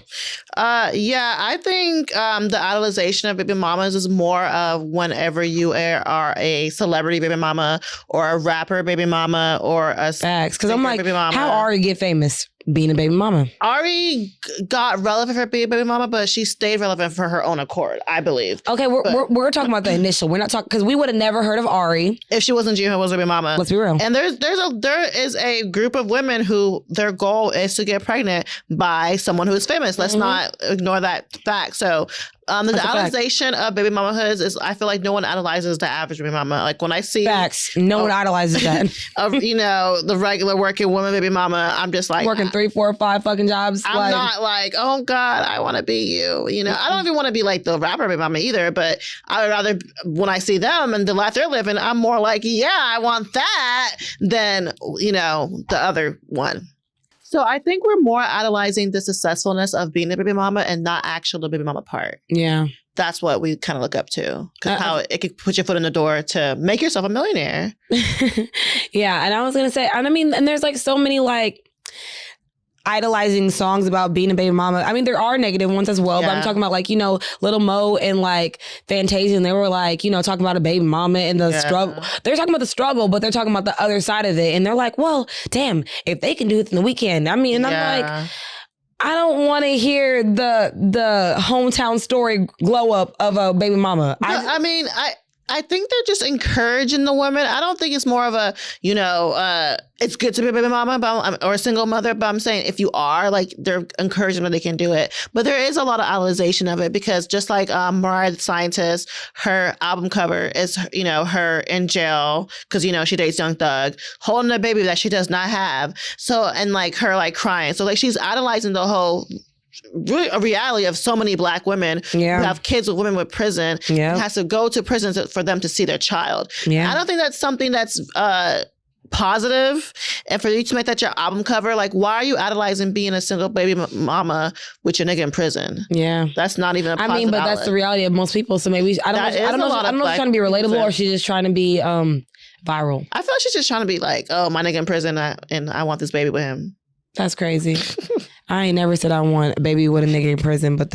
Yeah, I think the idolization of baby mamas is more of whenever you are a celebrity baby mama or a rapper baby mama or a facts. Because I'm like, how Ari get famous? Being a baby mama. Ari got relevant for being a baby mama, but she stayed relevant for her own accord, I believe. Okay, we're talking about the initial. We're not talking because we would have never heard of Ari if she wasn't Jihoon's baby mama. Let's be real. And there is a group of women who their goal is to get pregnant by someone who is famous. Let's not ignore that fact. So the idolization of baby mamahoods is, I feel like no one idolizes the average baby mama. Like when I see facts, no one idolizes that. Of the regular working woman baby mama, I'm just like working 3, 4, 5 fucking jobs. I'm not like, oh God, I want to be you. I don't even want to be like the rapper baby mama either. But I would rather, when I see them and the life they're living, I'm more like, yeah, I want that than the other one. So I think we're more idolizing the successfulness of being a baby mama and not actually the baby mama part. Yeah. That's what we kind of look up to. Because how it could put your foot in the door to make yourself a millionaire. Yeah. And I was going to say, and I mean, and there's like so many like idolizing songs about being a baby mama. I mean, there are negative ones as well, but I'm talking about like, Little Mo and like Fantasia, and they were like, talking about a baby mama and the struggle. They're talking about the struggle, but they're talking about the other side of it. And they're like, well, damn, if they can do it, then we can. I mean, and I'm like, I don't want to hear the hometown story glow up of a baby mama. I think they're just encouraging the women. I don't think it's more of a, it's good to be a baby mama or a single mother. But I'm saying if you are, like, they're encouraging that they can do it. But there is a lot of idolization of it because just like Mariah the Scientist, her album cover is, her in jail because, she dates Young Thug, holding a baby that she does not have. So, and like her like crying. So like she's idolizing the whole a reality of so many Black women who have kids with women with prison and has to go to prison for them to see their child. I don't think that's something that's positive. And for you to make that your album cover, like, why are you idolizing being a single baby mama with your nigga in prison? That's not even a positive but outlet. that's the reality of most people. So maybe I don't know if she's trying to be relatable or she's just trying to be viral. I feel like she's just trying to be like, oh, my nigga in prison and I want this baby with him. That's crazy. I ain't never said I want a baby with a nigga in prison, but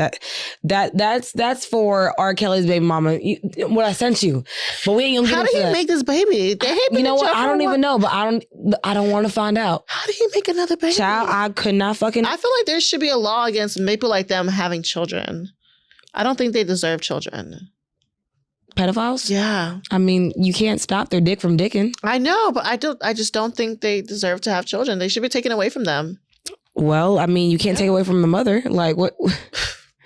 that's for R. Kelly's baby mama. What I sent you, but we ain't gonna get into that. How do you make this baby? You know what? I don't even know, but I don't want to find out. How do you make another baby? Child, I could not fucking. I feel like there should be a law against people like them having children. I don't think they deserve children. Pedophiles? Yeah. I mean, you can't stop their dick from dicking. I know, but I just don't think they deserve to have children. They should be taken away from them. Well, I mean, you can't take away from the mother. Like, what?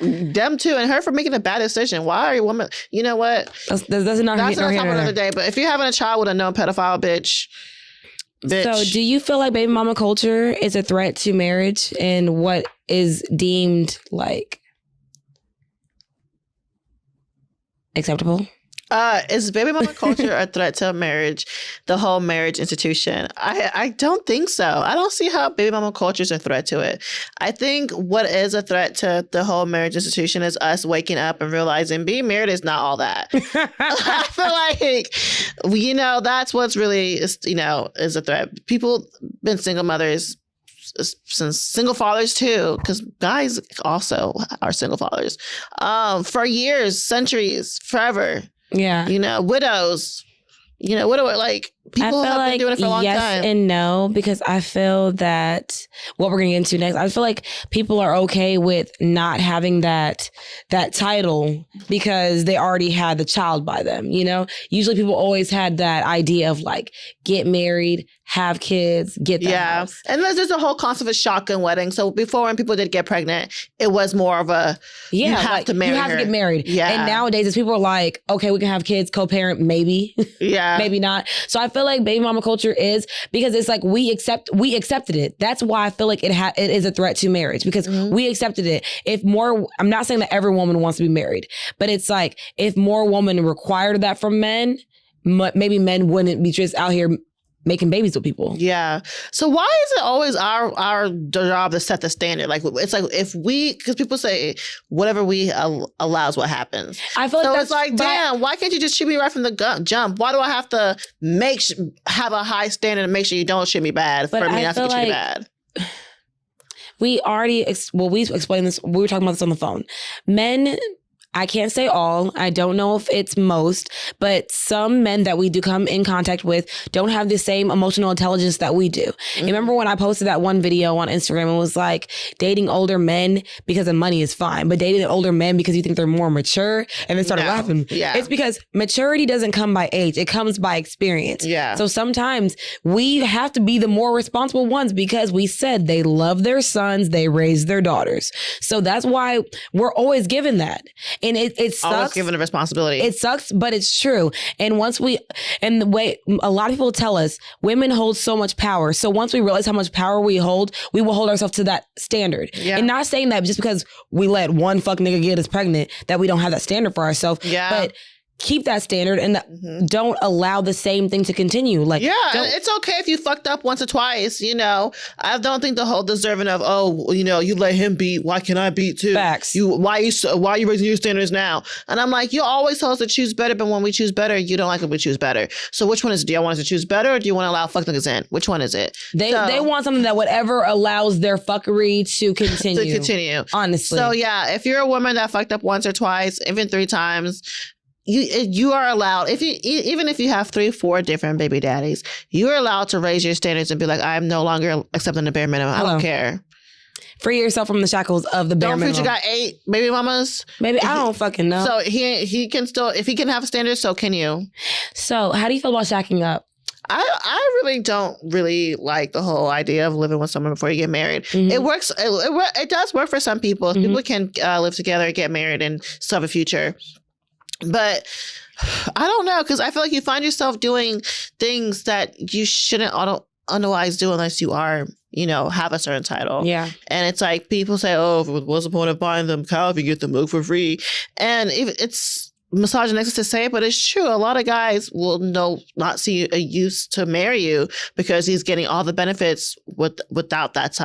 Them too, and her for making a bad decision. Why are you woman? You know what? That's not another day. But if you're having a child with a known pedophile, bitch. So, do you feel like baby mama culture is a threat to marriage and what is deemed like acceptable? Is baby mama culture a threat to marriage, the whole marriage institution? I don't think so. I don't see how baby mama culture is a threat to it. I think what is a threat to the whole marriage institution is us waking up and realizing being married is not all that. I feel like, that's what's really, is a threat. People been single mothers since single fathers too, because guys also are single fathers for years, centuries, forever. Yeah. Widows. Like people have been doing it for a long time. Yes and no, because I feel that what we're going to get into next, I feel like people are okay with not having that title because they already had the child by them. Usually people always had that idea of like get married, have kids, get that house. And there's a whole concept of shotgun wedding. So before, when people did get pregnant, it was more of a you have to marry her. You have to get married. Yeah. And nowadays, as people are like, okay, we can have kids, co-parent, maybe. Yeah. Maybe not. So I feel like baby mama culture is because it's like we accepted it. That's why I feel like it is a threat to marriage because we accepted it. I'm not saying that every woman wants to be married, but it's like if more women required that from men, maybe men wouldn't be just out here making babies with people. Yeah. So why is it always our job to set the standard? Like, it's like because people say whatever we allow is what happens. I feel like so it's like, damn, why can't you just shoot me right from the jump? Why do I have to have a high standard and make sure you don't shoot me bad for me not to get you bad? we explained this. We were talking about this on the phone. Men, I can't say all. I don't know if it's most, but some men that we do come in contact with don't have the same emotional intelligence that we do. Mm-hmm. Remember when I posted that one video on Instagram and was like, dating older men because of money is fine, but dating older men because you think they're more mature, and then started laughing. Yeah. It's because maturity doesn't come by age. It comes by experience. Yeah. So sometimes we have to be the more responsible ones because we said they love their sons, they raise their daughters. So that's why we're always given that. And it sucks. Always given a responsibility. It sucks, but it's true. And the way a lot of people tell us, women hold so much power. So once we realize how much power we hold, we will hold ourselves to that standard. Yeah. And not saying that just because we let one fuck nigga get us pregnant, that we don't have that standard for ourselves. Yeah. But keep that standard and don't allow the same thing to continue. Like, it's okay if you fucked up once or twice, you know. I don't think the whole deserving of, you let him beat, why can't I beat too? Facts. Why are you raising your standards now? And I'm like, you always tell us to choose better, but when we choose better, you don't like it, we choose better. So which one is it? Do you want us to choose better, or do you want to allow fuck niggas in? Which one is it? They want something that whatever allows their fucking to continue. Honestly. So yeah, if you're a woman that fucked up once or twice, even 3 times, you are allowed, even if you have 3-4 different baby daddies, you are allowed to raise your standards and be like, I'm no longer accepting the bare minimum. I don't care. Free yourself from the shackles of the bare minimum. Don't Future got 8 baby mamas? Maybe I don't fucking know. So he can still, if he can have standards, so can you. So how do you feel about shacking up? I really don't like the whole idea of living with someone before you get married. Mm-hmm. It works. It does work for some people. Mm-hmm. People can live together, get married, and still have a future. But I don't know, because I feel like you find yourself doing things that you shouldn't otherwise do unless you are, have a certain title. Yeah. And it's like people say, what's the point of buying them cow if you get the milk for free? And it's misogynistic to say, but it's true. A lot of guys will not see a use to marry you because he's getting all the benefits without that,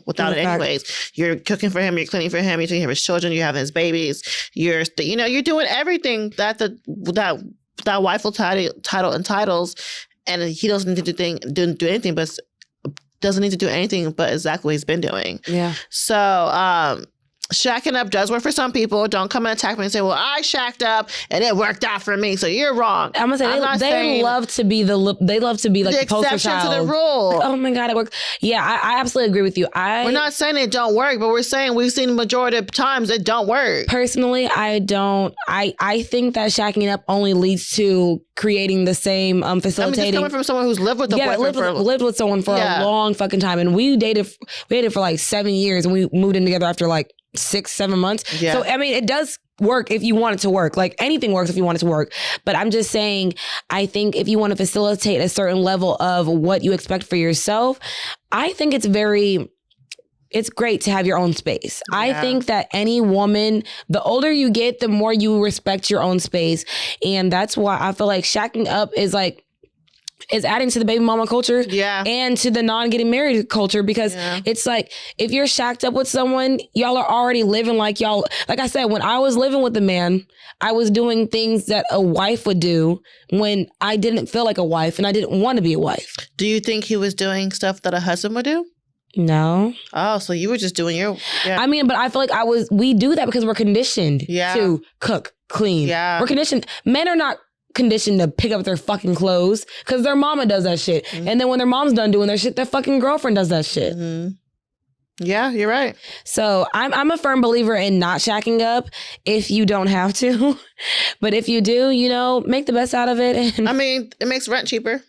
without it anyways. You're cooking for him, you're cleaning for him, you're taking care of his children, you're having his babies, you're doing everything that that wife will title entitles, and he doesn't need to do anything, but doesn't need to do anything but exactly what he's been doing. Yeah. So, shacking up does work for some people. Don't come and attack me and say, well, I shacked up and it worked out for me, so you're wrong. I'm gonna say they love to be like the poster child to the rule. Oh my God, it works. Yeah, I absolutely agree with you. We're not saying it don't work, but we're saying we've seen the majority of times it don't work. Personally, I don't. I think that shacking up only leads to creating the same facilitating. I mean, just coming from someone who's lived with lived with someone for a long fucking time, and we dated for like 7 years, and we moved in together after like 6-7 months. Yeah. So, I mean, it does work if you want it to work. Like anything works if you want it to work. But I'm just saying, I think if you want to facilitate a certain level of what you expect for yourself, I think it's great to have your own space. Yeah. I think that any woman, the older you get, the more you respect your own space. And that's why I feel like shacking up is adding to the baby mama culture and to the non-getting married culture, because it's like, if you're shacked up with someone, y'all are already living like y'all. Like I said, when I was living with a man, I was doing things that a wife would do when I didn't feel like a wife and I didn't want to be a wife. Do you think he was doing stuff that a husband would do? No. Oh, so you were just doing your... Yeah. I mean, but I feel like we do that because we're conditioned to cook, clean. Yeah. We're conditioned. Men are not conditioned to pick up their fucking clothes because their mama does that shit. Mm-hmm. And then when their mom's done doing their shit, their fucking girlfriend does that shit. Mm-hmm. Yeah, you're right. So I'm a firm believer in not shacking up if you don't have to. But if you do, make the best out of it. And I mean, it makes rent cheaper.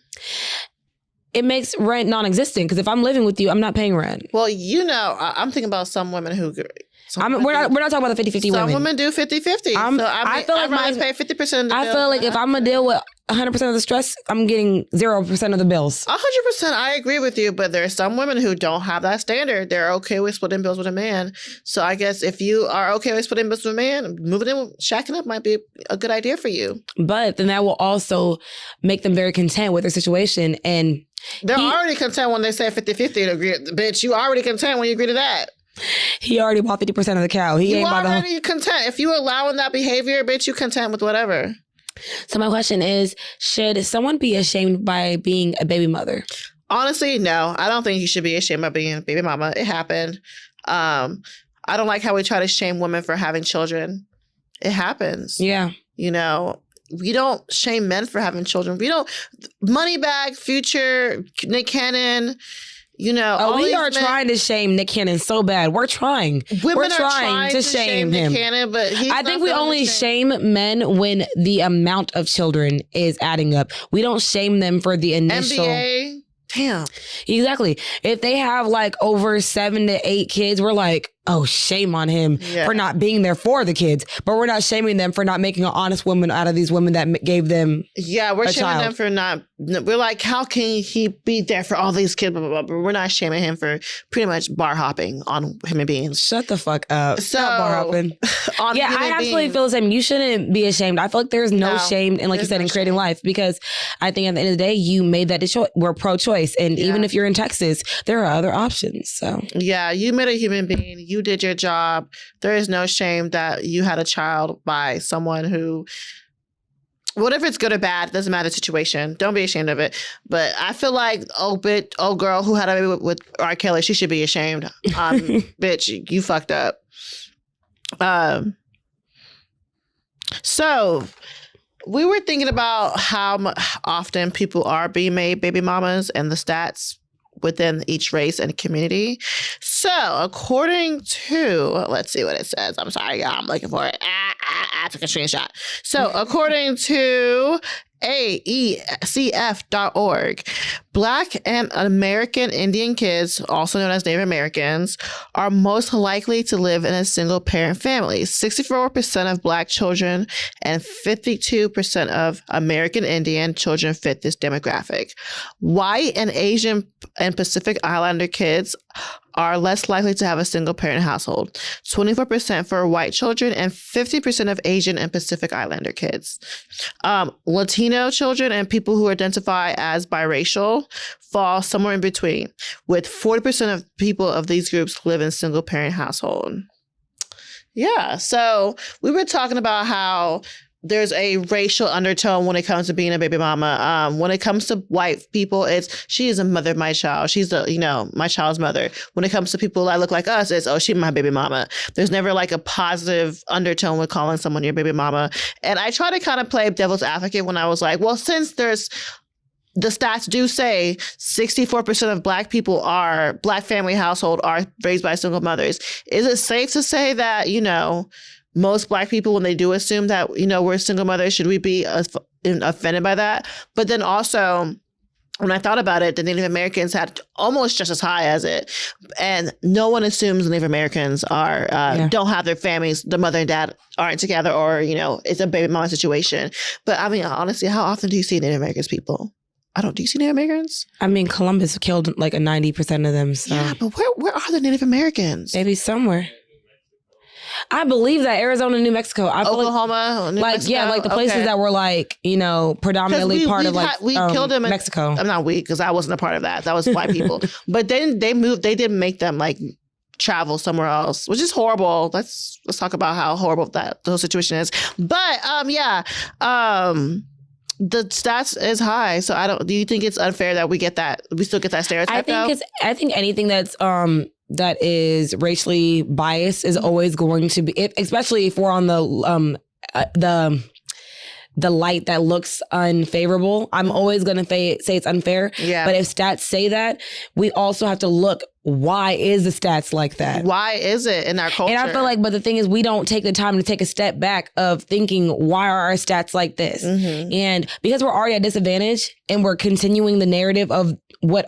It makes rent non-existent, because if I'm living with you, I'm not paying rent. Well, I'm thinking about some women who... We're not talking about the 50-50 women. Some women do 50-50. I feel like I pay 50% of the bill. I feel like if I'm going to deal with 100% of the stress, I'm getting 0% of the bills. 100%. I agree with you, but there are some women who don't have that standard. They're okay with splitting bills with a man. So I guess if you are okay with splitting bills with a man, moving in, shacking up might be a good idea for you. But then that will also make them very content with their situation. And they're already content when they say 50-50 and agree. Bitch, you already content when you agree to that. He already bought 50% of the cow. You already content. If you allowing that behavior, bitch, you content with whatever. So my question is, should someone be ashamed by being a baby mother? honestly, no, I don't think you should be ashamed of being a baby mama. It happened. I don't like how we try to shame women for having children. It happens. Yeah. You know, we don't shame men for having children. We don't. Moneybag, Future, Nick Cannon, you know. We are trying to shame Nick Cannon so bad. We're trying. Women are trying to shame him. Nick Cannon, but I think we only shame men when the amount of children is adding up. We don't shame them for the initial. NBA. Damn. Exactly. If they have like over 7 to 8 kids, we're like, oh, shame on him for not being there for the kids. But we're not shaming them for not making an honest woman out of these women that gave them we're shaming them for not. We're like, how can he be there for all these kids? Blah, blah, blah. But we're not shaming him for pretty much bar hopping on human beings. Shut the fuck up. So, not bar hopping. I absolutely feel the same. You shouldn't be ashamed. I feel like there's no shame in, like you said, in creating life, because I think at the end of the day, you made that choice. We're pro-choice. And even if you're in Texas, there are other options. So yeah, you met a human being. You did your job. There is no shame that you had a child by someone who, whatever it's good or bad, doesn't matter the situation. Don't be ashamed of it. But I feel like, girl who had a baby with R. Kelly, she should be ashamed. Bitch, you fucked up. So we were thinking about how often people are being made baby mamas and the stats within each race and community. So according to, let's see what it says. I'm sorry, y'all. I'm looking for it. I took a screenshot. So according to AECF.org, Black and American Indian kids, also known as Native Americans, are most likely to live in a single parent family. 64% of Black children and 52% of American Indian children fit this demographic. White and Asian and Pacific Islander kids are less likely to have a single parent household. 24% for white children and 50% of Asian and Pacific Islander kids. Latino children and people who identify as biracial fall somewhere in between, with 40% of people of these groups live in single parent household. Yeah, so we were talking about how there's a racial undertone when it comes to being a baby mama. When it comes to white people, she is a mother of my child. She's my child's mother. When it comes to people that look like us, it's, she's my baby mama. There's never like a positive undertone with calling someone your baby mama. And I try to kind of play devil's advocate when I was like, well, since the stats do say 64% of Black family household are raised by single mothers. Is it safe to say that, most Black people, when they do assume that, we're single mothers, should we be offended by that? But then also, when I thought about it, the Native Americans had almost just as high as it. And no one assumes Native Americans don't have their families, the mother and dad aren't together, or, it's a baby mama situation. But I mean, honestly, how often do you see Native Americans people? Do you see Native Americans? I mean, Columbus killed like a 90% of them. So. Yeah, but where are the Native Americans? Maybe somewhere. I believe that Arizona, New Mexico, Oklahoma, New Mexico. Yeah, like the places that were predominantly part of we killed them in Mexico. I'm not we, because I wasn't a part of that. That was white people. But then they moved. They didn't make them like travel somewhere else, which is horrible. Let's talk about how horrible the whole situation is. But the stats is high, so do you think it's unfair that we still get that stereotype? I think anything that's that is racially biased is always going to be, especially if we're on the light that looks unfavorable. I'm always going to say it's unfair. Yeah. But if stats say that, we also have to look, why is the stats like that? Why is it in our culture? And I feel like, but the thing is, we don't take the time to take a step back of thinking, why are our stats like this? Mm-hmm. And because we're already at disadvantage and we're continuing the narrative of we're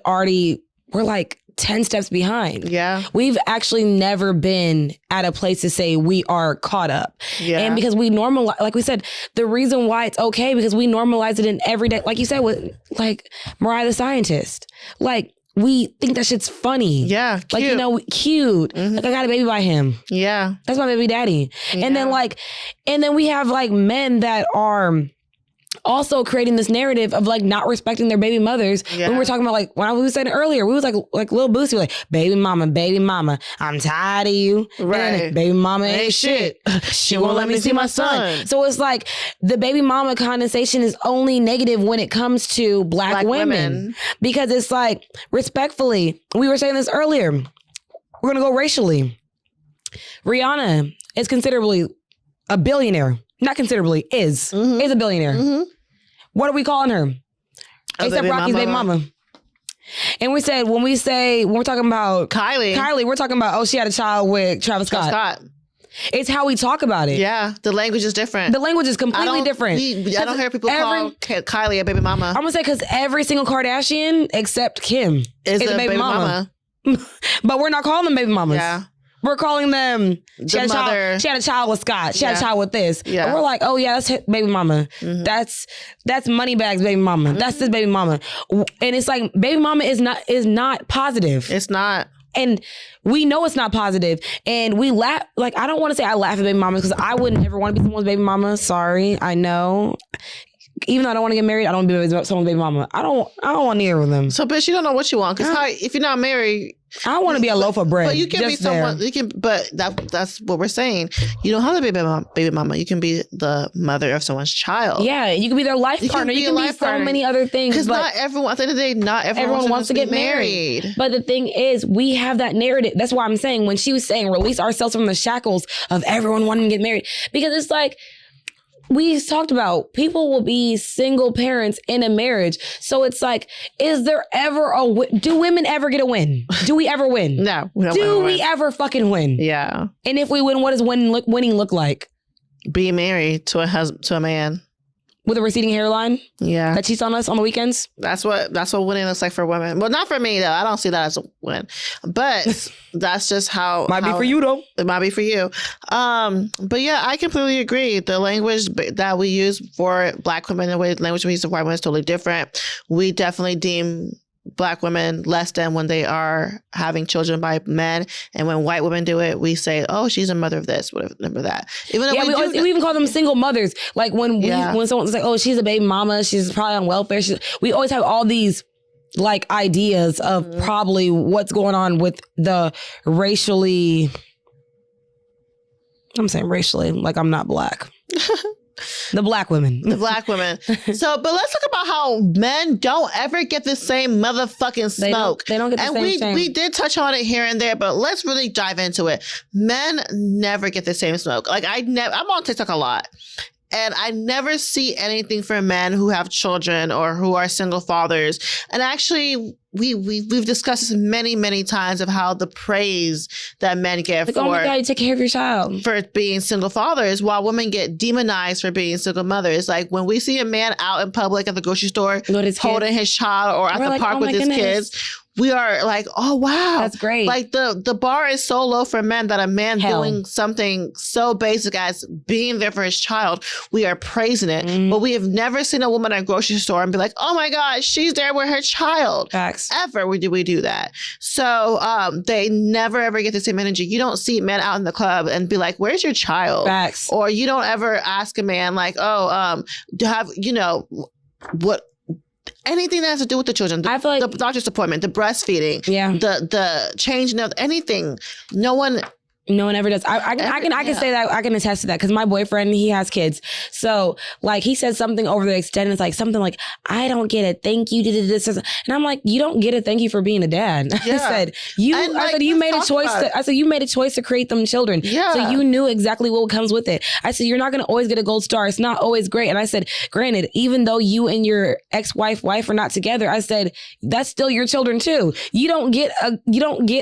like 10 steps behind. Yeah. We've actually never been at a place to say we are caught up. Yeah. And because we normalize, like we said, the reason why it's okay, because we normalize it in everyday, like you said, with like Mariah the Scientist. Like, we think that shit's funny. Yeah, cute. Like, cute. Mm-hmm. Like, I got a baby by him. Yeah. That's my baby daddy. Yeah. And then we have like men that are also creating this narrative of like not respecting their baby mothers. When we were talking about like, when we were saying earlier, we was like Lil Boosie, like, baby mama, I'm tired of you. Right. Baby mama ain't shit. She won't let me see my son. So it's like the baby mama condensation is only negative when it comes to black women. Because it's like, respectfully, we were saying this earlier, we're going to go racially. Rihanna is considerably a billionaire. Not considerably, is a billionaire. Mm-hmm. What are we calling her? A$AP Rocky's baby mama. And we said, when we're talking about Kylie, we're talking about, oh, she had a child with Travis Scott. It's how we talk about it. Yeah, the language is different. The language is completely different. I don't hear people call Kylie a baby mama. I'm going to say because every single Kardashian except Kim is a baby mama. But we're not calling them baby mamas. Yeah. We're calling them, she had a child with Scott. She had a child with this. Yeah. And we're like, oh yeah, that's baby mama. Mm-hmm. That's Moneybags baby mama. Mm-hmm. That's this baby mama. And it's like, baby mama is not positive. It's not. And we know it's not positive. And we laugh, like, I don't want to say I laugh at baby mamas because I would never want to be someone's baby mama. Sorry, I know. Even though I don't want to get married, I don't want to be someone's baby mama. I don't want neither of them. So, bitch, you don't know what you want. Because if you're not married, I don't want to be a loaf of bread. But you can be someone. You can, but that's what we're saying. You don't have to be baby mama. You can be the mother of someone's child. Yeah, you can be their life partner. You can be so many other things. Because not everyone. At the end of the day, not everyone wants to get married. But the thing is, we have that narrative. That's why I'm saying when she was saying release ourselves from the shackles of everyone wanting to get married, because it's like, we talked about people will be single parents in a marriage. So it's like, is there ever do women ever get a win? Do we ever win? No. Do we ever fucking win? Yeah. And if we win, what does winning look like? Being married to a man. With a receding hairline? Yeah. That cheats on us on the weekends? That's what winning looks like for women. Well, not for me, though. I don't see that as a win. But that's just how... Might be for you, though. It might be for you. But yeah, I completely agree. The language that we use for black women and the language we use for white women is totally different. We definitely deem black women less than when they are having children by men, and when white women do it, we say, "Oh, she's a mother of this, whatever that." Even though we even call them single mothers. Like when someone's like, "Oh, she's a baby mama. She's probably on welfare." We always have all these like ideas of probably what's going on with the racially. I'm saying racially, like I'm not black. The black women. So, but let's talk about how men don't ever get the same motherfucking smoke. They don't get the same And we did touch on it here and there, but let's really dive into it. Men never get the same smoke. Like I'm on TikTok a lot. And I never see anything for men who have children or who are single fathers. And actually, we've discussed this many, many times of how the praise that men get oh my God, you take care of your child for being single fathers, while women get demonized for being single mothers. Like when we see a man out in public at the grocery store holding his child or at the park with his kids, we are like, oh, wow. That's great. Like the bar is so low for men that a man doing something so basic as being there for his child, we are praising it. Mm-hmm. But we have never seen a woman at a grocery store and be like, oh my God, she's there with her child. Facts. Ever we do that. So they never ever get the same energy. You don't see men out in the club and be like, where's your child? Facts. Or you don't ever ask a man like, oh, what anything that has to do with the children, I feel like the doctor's appointment, the breastfeeding, the changing of anything. No one ever does. I can say that. I can attest to that because my boyfriend, he has kids. So like he said something over the extent. It's like something like, I don't get a thank you. And I'm like, you don't get a thank you for being a dad. Yeah. I said you made a choice. You made a choice to create them children. Yeah. So you knew exactly what comes with it. I said, you're not going to always get a gold star. It's not always great. And I said, granted, even though you and your wife are not together, I said, that's still your children too. You don't get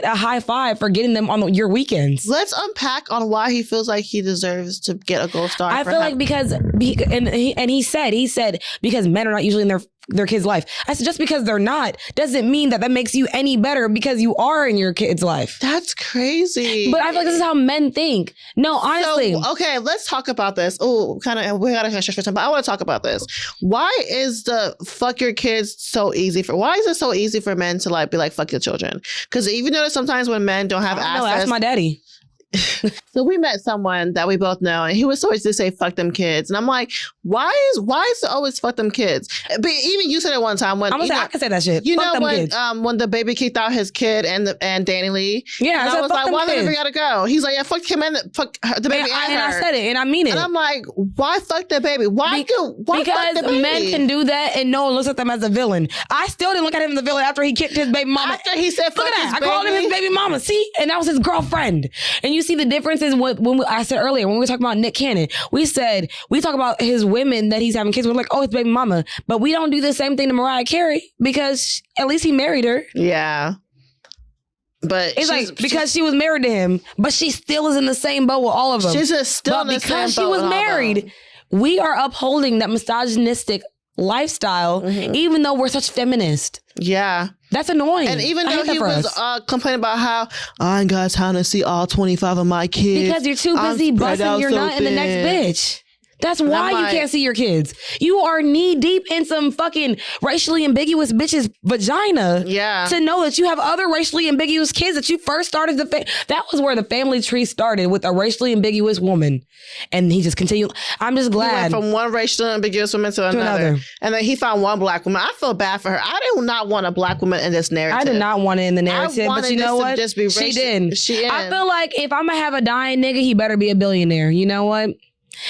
a high five for getting them on your weekends. Let's unpack on why he feels like he deserves to get a gold star. I feel like because he said because men are not usually in their kid's life. I said, just because they're not doesn't mean that makes you any better because you are in your kid's life. That's crazy. But I feel like this is how men think. No, honestly. So, okay, let's talk about this. Oh, we gotta stretch for time, but I want to talk about this. Why is the fuck your kids so easy why is it so easy for men to like be like fuck your children? Because even though sometimes when men don't have access. No, ask my daddy. So we met someone that we both know, and he was always just say "fuck them kids," and I'm like, why is it always "fuck them kids"? But even you said it one time when I'm gonna say I can say that shit. You fuck know them when the baby kicked out his kid and Danny Lee. Yeah, and I was like, why the baby gotta go? He's like, yeah, fuck him and fuck the baby and her. I said it, and I mean it. And I'm like, why fuck the baby? Why because fuck the baby? Men can do that, and no one looks at them as a villain. I still didn't look at him as a villain after he kicked his baby mama. After he said, "Fuck look at his that," baby. I called him his baby mama. See, and that was his girlfriend. And you see the differences I said earlier when we were talking about Nick Cannon. We talk about his women that he's having kids with, like, oh, his baby mama, but we don't do the same thing to Mariah Carey because at least he married her. Yeah. But it's like because she was married to him, but she still is in the same boat with all of them. She's still in the same boat. Because she was married, we are upholding that misogynistic lifestyle, even though we're such feminists. Yeah. That's annoying. And even though he was complaining about how I ain't got time to see all 25 of my kids. Because you're too busy busting your nut in the next bitch. That's why you can't see your kids. You are knee deep in some fucking racially ambiguous bitch's vagina. Yeah. To know that you have other racially ambiguous kids that you first started that was where the family tree started, with a racially ambiguous woman. And he just continued. I'm just glad. He went from one racially ambiguous woman to another. And then he found one black woman. I feel bad for her. I did not want a black woman in this narrative. I did not want it in the narrative. But you know what? Just be she did. I feel like if I'm going to have a dying nigga, he better be a billionaire. You know what?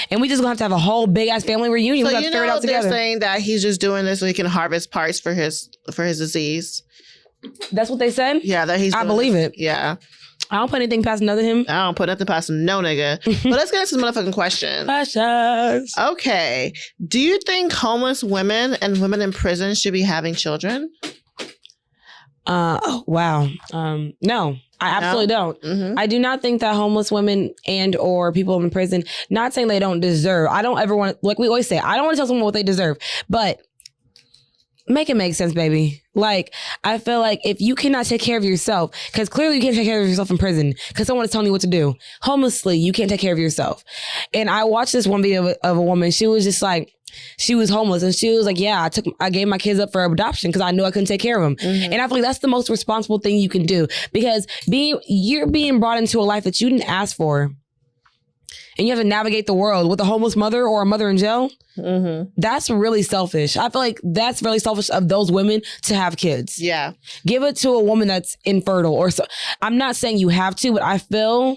And we just gonna have a whole big ass family reunion. So we gotta figure it out together. They're saying that he's just doing this so he can harvest parts for his disease. That's what they said? Yeah, that I believe it. Yeah. I don't put anything past another him. I don't put nothing past no nigga. But let's get into this motherfucking question. Questions. Okay. Do you think homeless women and women in prison should be having children? Wow. No. I absolutely don't. Mm-hmm. I do not think that homeless women and or people in prison, not saying they don't deserve. I don't ever want to, like we always say, I don't want to tell someone what they deserve, but make it make sense, baby. Like, I feel like if you cannot take care of yourself, because clearly you can't take care of yourself in prison because someone is telling you what to do. Homelessly, you can't take care of yourself. And I watched this one video of a woman. She was just like, she was homeless and she was like, yeah, I gave my kids up for adoption because I knew I couldn't take care of them. Mm-hmm. And I feel like that's the most responsible thing you can do, because you're being brought into a life that you didn't ask for. And you have to navigate the world with a homeless mother or a mother in jail. Mm-hmm. That's really selfish. I feel like that's really selfish of those women to have kids. Yeah. Give it to a woman that's infertile or so. I'm not saying you have to, but I feel,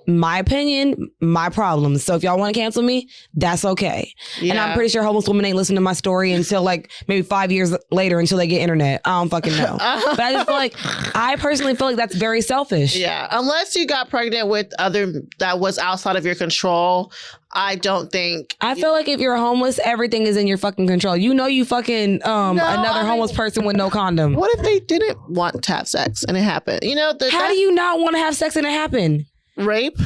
my opinion, my problems. So if y'all want to cancel me, that's okay. Yeah. And I'm pretty sure homeless women ain't listening to my story until like maybe 5 years later until they get internet. I don't fucking know. But I just feel like, I personally feel like that's very selfish. Yeah. Unless you got pregnant with that was outside of your control, I don't think. I feel like if you're homeless, everything is in your fucking control. You know you fucking another homeless person with no condom. What if they didn't want to have sex and it happened? You know, how do you not want to have sex and it happened? Rape?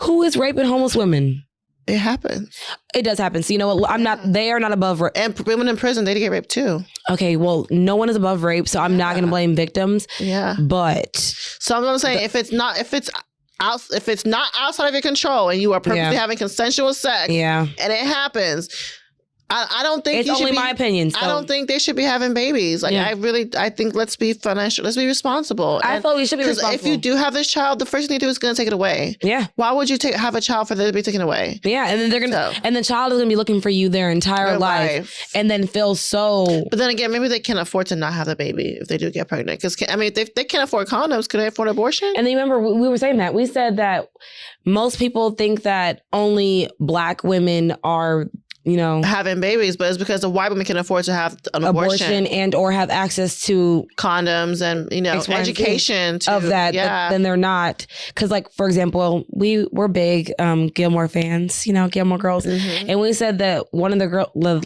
Who is raping homeless women? It happens. It does happen. So you know what? They are not above rape. And women in prison, they get raped too. Okay, well, no one is above rape, so I'm not going to blame victims. Yeah. But. So I'm saying if it's not outside of your control and you are perfectly having consensual sex, and it happens, I don't think it's only my opinion. So. I don't think they should be having babies. Like I think let's be responsible. I feel we should be responsible. Because if you do have this child, the first thing you do is going to take it away. Yeah. Why would you have a child for them to be taken away? Yeah, and then and the child is going to be looking for you their entire life, and then feel so. But then again, maybe they can't afford to not have the baby if they do get pregnant. Because I mean, if they can't afford condoms, can they afford abortion? And then remember, we were saying that we said that most people think that only Black women are, having babies, but it's because the white women can afford to have an abortion and or have access to condoms and education of that. Yeah. Then they're not, because like for example, we're big Gilmore fans, Gilmore Girls, and we said that one of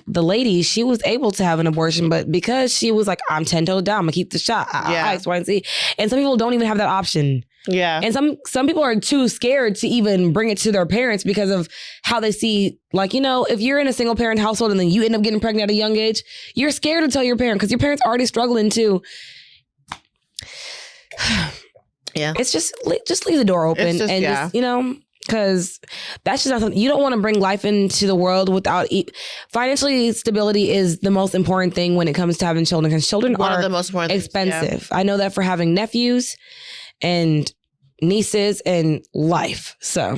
the ladies, she was able to have an abortion, but because she was like, I'm 10 toes down, I'm gonna keep the shot, X, Y, and Z, and some people don't even have that option. Yeah. And some people are too scared to even bring it to their parents because of how they see, like, if you're in a single parent household and then you end up getting pregnant at a young age, you're scared to tell your parent because your parents are already struggling to. Yeah. It's just leave the door open just, because that's just not something, you don't want to bring life into the world without financially stability is the most important thing when it comes to having children, because children are the most important expensive. Things, yeah. I know that for having nephews. And nieces and life. So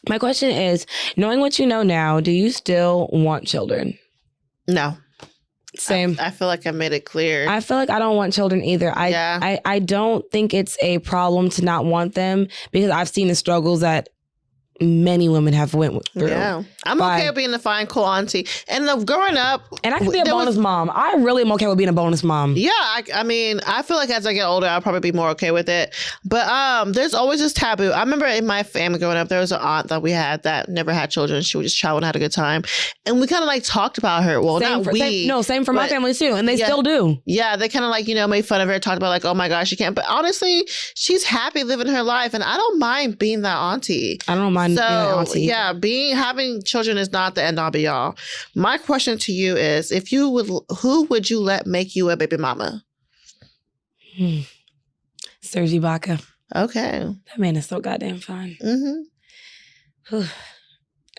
my question is, knowing what you know now, do you still want children? No. Same. I feel like I made it clear. I feel like I don't want children either. I don't think it's a problem to not want them because I've seen the struggles that many women have went through. Yeah. I'm okay with being a fine, cool auntie. And growing up... And I can be a bonus mom. I really am okay with being a bonus mom. Yeah. I mean, I feel like as I get older, I'll probably be more okay with it. But there's always this taboo. I remember in my family growing up, there was an aunt that we had that never had children. She would just travel and had a good time. And we kind of like talked about her. Well, same for my family too. And they still do. Yeah. They kind of like, made fun of her, talked about like, oh my gosh, she can't. But honestly, she's happy living her life. And I don't mind being that auntie. I don't mind. So yeah, having children is not the end all be all. My question to you is, who would you let make you a baby mama? Serge Ibaka. Okay. That man is so goddamn fine. Get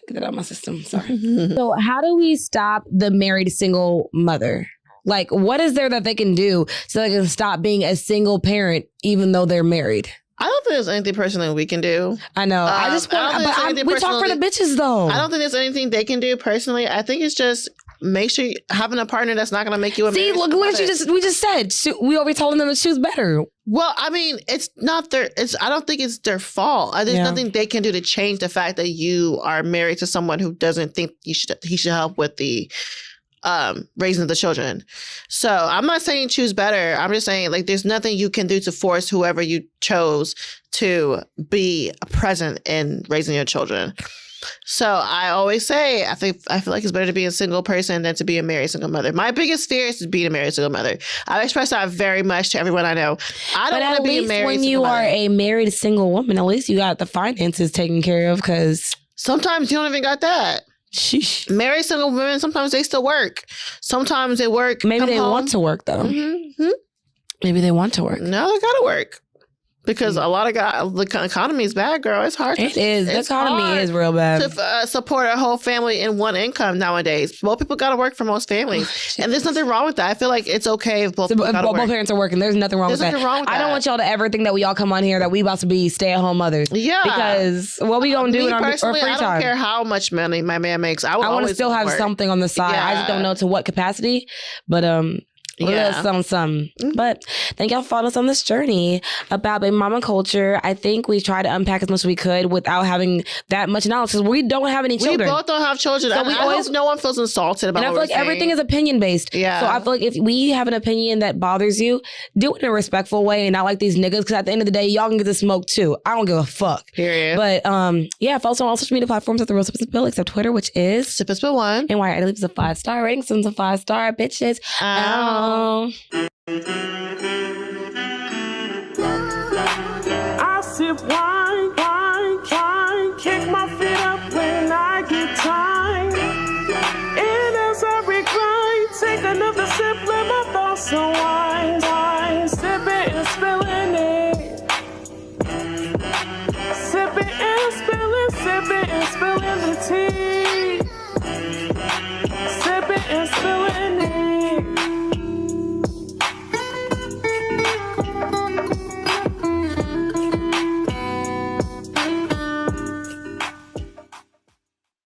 that out of my system. Sorry. So how do we stop the married single mother? Like, what is there that they can do so they can stop being a single parent even though they're married? I don't think there's anything personally we can do. I know. I just want. We talk for the bitches, though. I don't think there's anything they can do personally. I think it's just make sure having a partner that's not going to make you a. See, look what we just said. We always told them to choose better. Well, I mean, it's not their. I don't think it's their fault. There's nothing they can do to change the fact that you are married to someone who doesn't think he should help with the raising the children. So I'm not saying choose better. I'm just saying like there's nothing you can do to force whoever you chose to be present in raising your children. So I always say I feel like it's better to be a single person than to be a married single mother. My biggest fear is being a married single mother. I express that very much to everyone I know. I don't want to be a married single mother. When you are a married single woman, at least you got the finances taken care of because sometimes you don't even got that. Sheesh. Married single women, sometimes they still work. Sometimes they work. Maybe they want to work though. Maybe they want to work. No, they gotta work. Because a lot of guys, the economy is bad, girl. It's hard. It is. The economy is real bad. To support a whole family in one income nowadays. Both people got to work for most families. And there's nothing wrong with that. I feel like it's okay if both parents are working. There's nothing wrong with that. I don't want y'all to ever think that we all come on here that we about to be stay-at-home mothers. Yeah. Because what we gonna do in our free time? I don't care how much money my man makes. I want to still have something on the side. I just don't know to what capacity. But some. But thank y'all for following us on this journey about baby mama culture. I think we tried to unpack as much as we could without having that much knowledge because we don't have any children. We both don't have children. So I hope no one feels insulted about it. And I feel like everything is opinion based. Yeah. So I feel like if we have an opinion that bothers you, do it in a respectful way and not like these niggas because at the end of the day, y'all can get the smoke too. I don't give a fuck. Period. But follow us on all social media platforms at The Real Sip and Spill except Twitter, which is Sip and Spill 1. And why I leave us a 5-star rating. Send us a 5-star, bitches. I sip wine, kick my feet up when I get time. And as I recline, take another sip, let my thoughts unwind. Sipping and spilling it. Sipping and spilling the tea. Sipping and spilling.